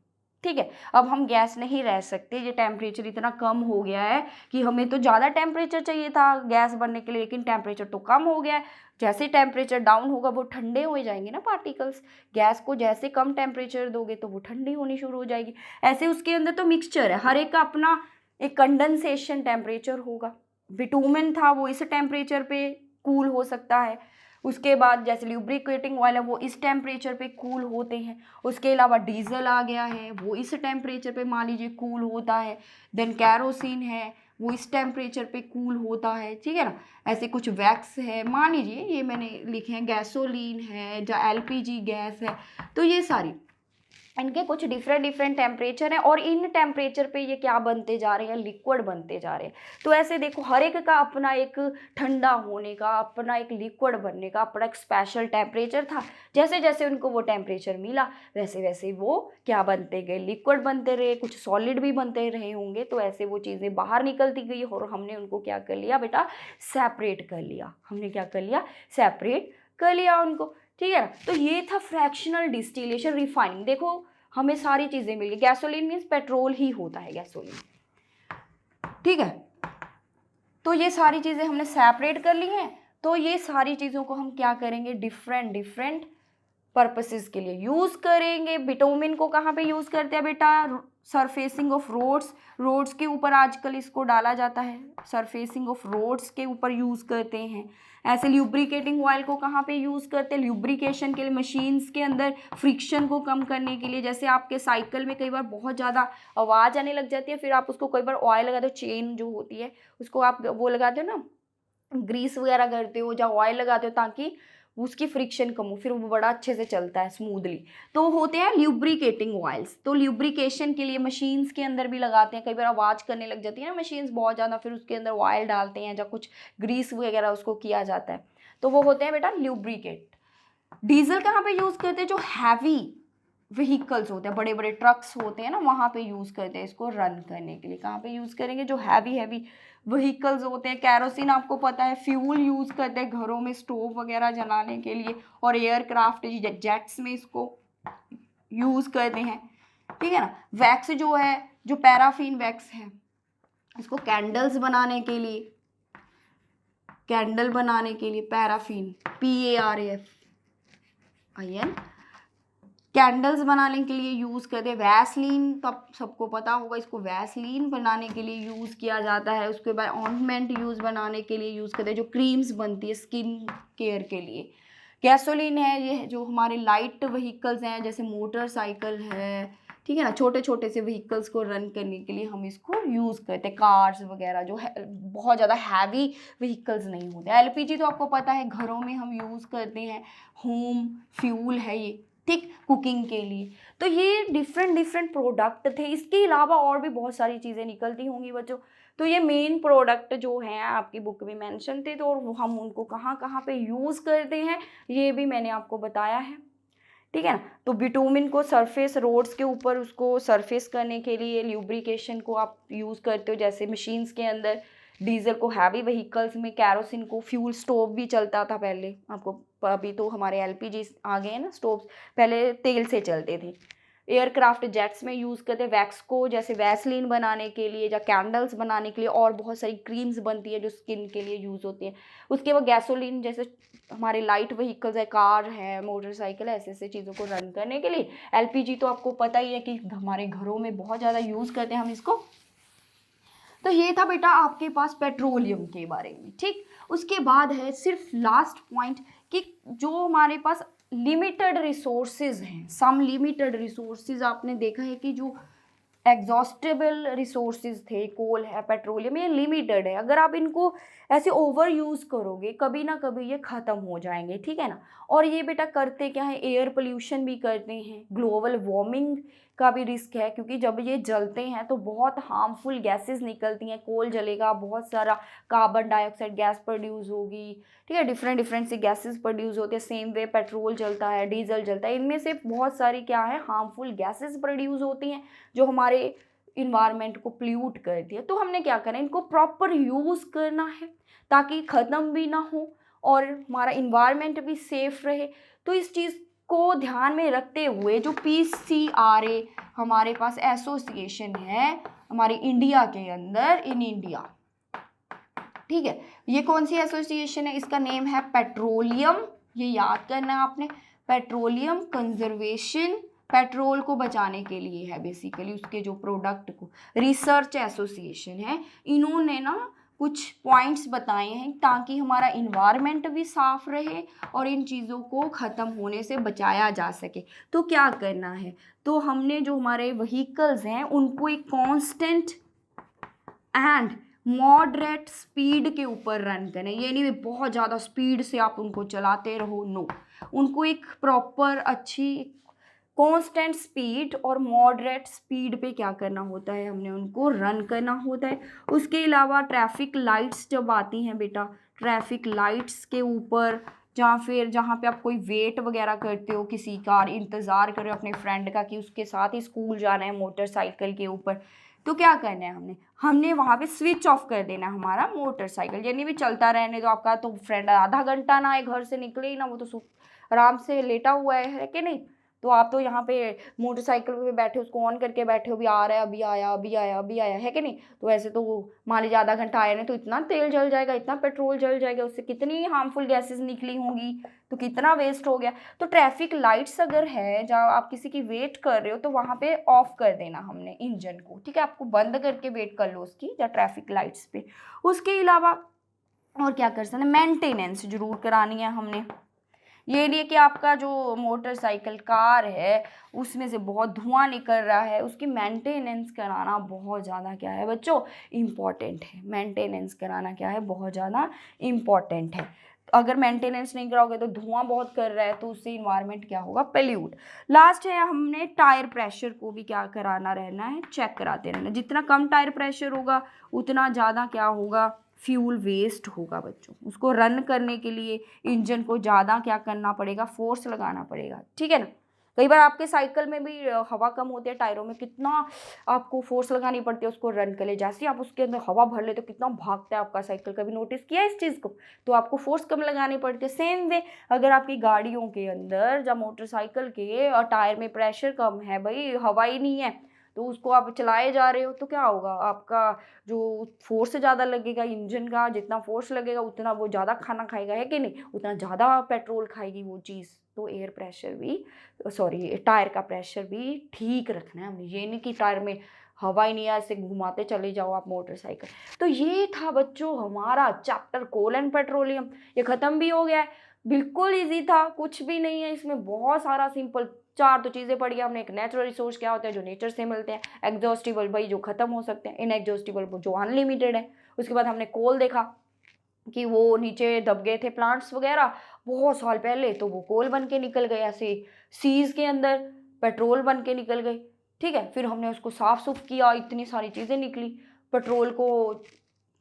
ठीक है। अब हम गैस नहीं रह सकते, ये टेम्परेचर इतना कम हो गया है कि हमें तो ज़्यादा टेम्परेचर चाहिए था गैस बनने के लिए, लेकिन टेम्परेचर तो कम हो गया है। जैसे टेम्परेचर डाउन होगा वो ठंडे हो जाएंगे ना पार्टिकल्स। गैस को जैसे कम टेम्परेचर दोगे तो वो ठंडी होनी शुरू हो जाएगी। ऐसे उसके अंदर तो मिक्सचर है, हर एक का अपना एक कंडेंसेशन टेम्परेचर होगा। बिटूमिन था वो इस टेम्परेचर पे कूल हो सकता है। उसके बाद जैसे ल्यूब्रिकेटिंग ऑयल है वो इस टेम्परेचर पे कूल होते हैं। उसके अलावा डीजल आ गया है, वो इस टेम्परेचर पे मान लीजिए कूल होता है। देन कैरोसिन है, वो इस टेम्परेचर पे कूल होता है, ठीक है ना। ऐसे कुछ वैक्स है, मान लीजिए ये मैंने लिखे हैं, गैसोलीन है या एलपीजी गैस है। तो ये सारी इनके कुछ डिफरेंट टेम्परेचर हैं और इन टेम्परेचर पे ये क्या बनते जा रहे हैं, लिक्विड बनते जा रहे हैं। तो ऐसे देखो हर एक का अपना एक ठंडा होने का, अपना एक लिक्विड बनने का अपना एक स्पेशल टेम्परेचर था। जैसे जैसे उनको वो टेम्परेचर मिला वैसे वैसे वो क्या बनते गए, लिक्विड बनते रहे, कुछ सॉलिड भी बनते रहे होंगे। तो ऐसे वो चीज़ें बाहर निकलती गई और हमने उनको क्या कर लिया बेटा, सेपरेट कर लिया। हमने क्या कर लिया, सेपरेट कर लिया उनको, ठीक है ना। तो ये था फ्रैक्शनल डिस्टिलेशन, रिफाइनिंग। देखो हमें सारी चीज़ें मिल गई। गैसोलीन मीन्स पेट्रोल ही होता है गैसोलीन, ठीक है। तो ये सारी चीज़ें हमने सेपरेट कर ली हैं। तो ये सारी चीज़ों को हम क्या करेंगे, डिफरेंट पर्पसेस के लिए यूज़ करेंगे। बिटोमिन को कहाँ पे यूज़ करते हैं बेटा, सरफेसिंग ऑफ रोड्स के ऊपर आजकल इसको डाला जाता है, सरफेसिंग ऑफ रोड्स के ऊपर यूज़ करते हैं। ऐसे ल्यूब्रिकेटिंग ऑयल को कहाँ पे यूज़ करते हैं, ल्यूब्रिकेशन के लिए, मशीन्स के अंदर फ्रिक्शन को कम करने के लिए। जैसे आपके साइकिल में कई बार बहुत ज़्यादा आवाज़ आने लग जाती है, फिर आप उसको कई बार ऑयल लगाते हो, चेन जो होती है उसको आप वो लगाते हो ना, ग्रीस वगैरह करते हो या ऑयल लगाते हो ताकि उसकी फ्रिक्शन कम हो, फिर वो बड़ा अच्छे से चलता है स्मूथली। तो होते हैं ल्यूब्रिकेटिंग ऑयल्स। तो ल्यूब्रिकेशन के लिए मशीन्स के अंदर भी लगाते हैं। कई बार आवाज़ करने लग जाती है ना मशीन्स बहुत ज़्यादा, फिर उसके अंदर ऑयल डालते हैं या कुछ ग्रीस वगैरह उसको किया जाता है, तो वो होते हैं बेटा ल्यूब्रिकेट। डीजल कहाँ पे यूज़ करते हैं, जो हैवी व्हीकल्स होते हैं, बड़े बड़े ट्रक्स होते हैं ना, वहाँ पे यूज़ करते हैं इसको रन करने के लिए। कहाँ पे यूज़ करेंगे, जो हैवी व्हीकल्स होते हैं। कैरोसिन आपको पता है फ्यूल यूज़ करते हैं घरों में स्टोव वगैरह जलाने के लिए, और एयरक्राफ्ट जेट्स में इसको यूज़ करते हैं, ठीक है ना। वैक्स जो है, जो पैराफिन वैक्स है, इसको कैंडल बनाने के लिए पैराफिन, PARAFIN कैंडल्स बनाने के लिए यूज़ करते हैं। वैसलीन तो आप सबको पता होगा, इसको वैसलीन बनाने के लिए यूज़ किया जाता है। उसके बाद ऑइंटमेंट बनाने के लिए यूज़ करते हैं, जो क्रीम्स बनती है स्किन केयर के लिए। गैसोलीन है, ये जो हमारे लाइट व्हीकल्स हैं जैसे मोटरसाइकिल है, ठीक है ना, छोटे छोटे से व्हीकल्स को रन करने के लिए हम इसको यूज़ करते हैं। कार्स वगैरह जो है बहुत ज़्यादा हैवी व्हीकल्स नहीं होते। एलपीजी तो आपको पता है घरों में हम यूज़ करते हैं, होम फ्यूल है ये, ठीक, कुकिंग के लिए। तो ये डिफरेंट प्रोडक्ट थे। इसके अलावा और भी बहुत सारी चीज़ें निकलती होंगी बच्चों। तो ये मेन प्रोडक्ट जो हैं आपकी बुक में मेंशन थे, तो हम उनको कहाँ कहाँ पे यूज़ करते हैं ये भी मैंने आपको बताया है, ठीक है ना। तो बिटूमिन को सरफेस रोड्स के ऊपर उसको सरफेस करने के लिए ल्यूब्रिकेशन को आप यूज़ करते हो, जैसे मशीन्स के अंदर। डीजल को हैवी व्हीकल्स में, कैरोसिन को फ्यूल स्टोव भी चलता था पहले आपको, अभी तो हमारे एलपीजी आ गए हैं ना स्टोव्स, पहले तेल से चलते थे। एयरक्राफ्ट जेट्स में यूज़ करते हैं वैक्स को, जैसे वैसलीन बनाने के लिए या कैंडल्स बनाने के लिए, और बहुत सारी क्रीम्स बनती है जो स्किन के लिए यूज़ होती है। उसके बाद गैसोलीन जैसे हमारे लाइट व्हीकल्स है, कार है, मोटरसाइकिल, ऐसे ऐसे चीज़ों को रन करने के लिए। एलपीजी तो आपको पता ही है कि हमारे घरों में बहुत ज़्यादा यूज़ करते हैं हम इसको। तो ये था बेटा आपके पास पेट्रोलियम के बारे में, ठीक। उसके बाद है सिर्फ लास्ट पॉइंट कि जो हमारे पास लिमिटेड रिसोर्सेज हैं, सम लिमिटेड रिसोर्सेज, आपने देखा है कि जो एग्जॉस्टेबल रिसोर्सेज थे, कोल है, पेट्रोलियम, ये लिमिटेड है। अगर आप इनको ऐसे ओवर यूज़ करोगे कभी ना कभी ये ख़त्म हो जाएंगे, ठीक है ना। और ये बेटा करते क्या है, एयर पोल्यूशन भी करते हैं, ग्लोबल वार्मिंग का भी रिस्क है, क्योंकि जब ये जलते हैं तो बहुत हार्मफुल गैसेस निकलती हैं। कोल जलेगा, बहुत सारा कार्बन डाइऑक्साइड गैस प्रोड्यूस होगी, ठीक है, डिफरेंट सी गैसेस प्रोड्यूस होती है। सेम वे पेट्रोल जलता है, डीजल जलता है, इनमें से बहुत सारी क्या है, हार्मफुल गैसेस प्रोड्यूस होती हैं जो हमारे इन्वायरमेंट को पोल्यूट करती है। तो हमने क्या करना है, इनको प्रॉपर यूज़ करना है ताकि ख़त्म भी ना हो और हमारा इन्वायरमेंट भी सेफ रहे। तो इस चीज़ को ध्यान में रखते हुए जो PCRA हमारे पास एसोसिएशन है हमारे इंडिया के अंदर, इन इंडिया, ठीक है, ये कौन सी एसोसिएशन है, इसका नेम है पेट्रोलियम, ये याद करना है आपने, पेट्रोलियम कंजर्वेशन, पेट्रोल को बचाने के लिए है बेसिकली, उसके जो प्रोडक्ट को, रिसर्च एसोसिएशन है। इन्होंने ना कुछ पॉइंट्स बताए हैं ताकि हमारा इन्वायरमेंट भी साफ रहे और इन चीज़ों को ख़त्म होने से बचाया जा सके। तो क्या करना है, तो हमने जो हमारे व्हीकल्स हैं उनको एक कांस्टेंट एंड मॉडरेट स्पीड के ऊपर रन करें। ये नहीं बहुत ज़्यादा स्पीड से आप उनको चलाते रहो, नो, उनको एक प्रॉपर अच्छी कांस्टेंट स्पीड और मॉडरेट स्पीड पे क्या करना होता है, हमने उनको रन करना होता है। उसके अलावा ट्रैफिक लाइट्स जब आती हैं बेटा, ट्रैफिक लाइट्स के ऊपर जहाँ पे आप कोई वेट वगैरह करते हो, किसी का इंतज़ार कर रहे हो अपने फ्रेंड का कि उसके साथ ही स्कूल जाना है मोटरसाइकिल के ऊपर, तो क्या करना है, हमने वहाँ पे स्विच ऑफ कर देना है हमारा मोटरसाइकिल, यानी भी चलता रहने दो। आपका तो फ्रेंड आधा घंटा ना आए, घर से निकले ही ना, वो तो आराम से लेटा हुआ है कि नहीं, तो आप तो यहाँ पे मोटरसाइकिल पे बैठे उसको ऑन करके बैठे हो, भी आ रहा है, अभी आया, अभी आया, अभी आया, है कि नहीं। तो वैसे तो मान लीजिए आधा घंटा आया नहीं तो इतना तेल जल जाएगा, इतना पेट्रोल जल जाएगा, उससे कितनी हार्मफुल गैसेस निकली होंगी, तो कितना वेस्ट हो गया। तो ट्रैफिक लाइट्स अगर है जहाँ आप किसी की वेट कर रहे हो तो वहाँ पे ऑफ कर देना हमने इंजन को, ठीक है, आपको बंद करके वेट कर लो उसकी, या ट्रैफिक लाइट्स पे। उसके अलावा और क्या कर सकते हैं, मेंटेनेंस जरूर करानी है हमने। ये नहीं कि आपका जो मोटरसाइकिल कार है उसमें से बहुत धुआं निकल रहा है, उसकी मेंटेनेंस कराना बहुत ज़्यादा क्या है बच्चों, इम्पॉर्टेंट है। मेंटेनेंस कराना क्या है, बहुत ज़्यादा इम्पॉर्टेंट है। अगर मेंटेनेंस नहीं कराओगे तो धुआं बहुत कर रहा है, तो उससे इन्वायरमेंट क्या होगा, पोल्यूट। लास्ट है, हमने टायर प्रेशर को भी क्या कराना रहना है, चेक कराते रहना। जितना कम टायर प्रेशर होगा उतना ज़्यादा क्या होगा, फ्यूल वेस्ट होगा बच्चों। उसको रन करने के लिए इंजन को ज़्यादा क्या करना पड़ेगा, फोर्स लगाना पड़ेगा, ठीक है ना। कई बार आपके साइकिल में भी हवा कम होती है, टायरों में कितना आपको फोर्स लगानी पड़ती है उसको रन के लिए। जैसे ही आप उसके अंदर हवा भर ले तो कितना भागता है आपका साइकिल, कभी नोटिस किया इस चीज़ को। तो आपको फोर्स कम लगानी पड़ती है। सेम वे अगर आपकी गाड़ियों के अंदर या मोटरसाइकिल के और टायर में प्रेशर कम है, भाई हवा ही नहीं है, तो उसको आप चलाए जा रहे हो तो क्या होगा, आपका जो फोर्स ज़्यादा लगेगा इंजन का, जितना फोर्स लगेगा उतना वो ज़्यादा खाना खाएगा, है कि नहीं, उतना ज़्यादा पेट्रोल खाएगी वो चीज़। तो एयर प्रेशर भी, सॉरी, टायर का प्रेशर भी ठीक रखना है हमने। ये नहीं कि टायर में हवा ही नहीं है, ऐसे घुमाते चले जाओ आप मोटरसाइकिल। तो ये था बच्चों हमारा चैप्टर कोल एंड पेट्रोलियम, ये ख़त्म भी हो गया है। बिल्कुल ईजी था, कुछ भी नहीं है इसमें, बहुत सारा सिंपल। चार तो चीज़ें पढ़ी हमने, एक नेचुरल रिसोर्स क्या होता है जो नेचर से मिलते हैं, एग्जॉस्टिबल भाई जो ख़त्म हो सकते हैं, इनएग्जॉस्टिबल जो अनलिमिटेड है। उसके बाद हमने कोल देखा कि वो नीचे दब गए थे प्लांट्स वगैरह बहुत साल पहले, तो वो कोल बन के निकल गए, ऐसे सीज़ के अंदर पेट्रोल बन के निकल गए, ठीक है। फिर हमने उसको साफ सुफ किया, इतनी सारी चीज़ें निकली पेट्रोल को,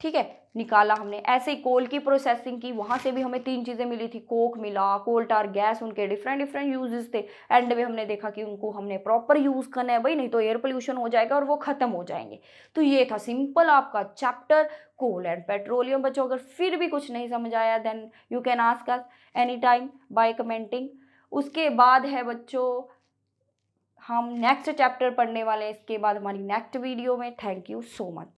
ठीक है, निकाला हमने। ऐसे ही कोल की प्रोसेसिंग की, वहाँ से भी हमें तीन चीज़ें मिली थी, कोक मिला, कोल टार गैस, उनके डिफरेंट डिफरेंट यूजेस थे। एंड में हमने देखा कि उनको हमने प्रॉपर यूज़ करना है भाई, नहीं तो एयर पोल्यूशन हो जाएगा और वो ख़त्म हो जाएंगे। तो ये था सिंपल आपका चैप्टर कोल एंड पेट्रोलियम। बच्चों अगर फिर भी कुछ नहीं समझ आया then you can ask us any time by commenting. उसके बाद है बच्चों हम नेक्स्ट चैप्टर पढ़ने वाले हैं, इसके बाद हमारी नेक्स्ट वीडियो में। Thank you so much.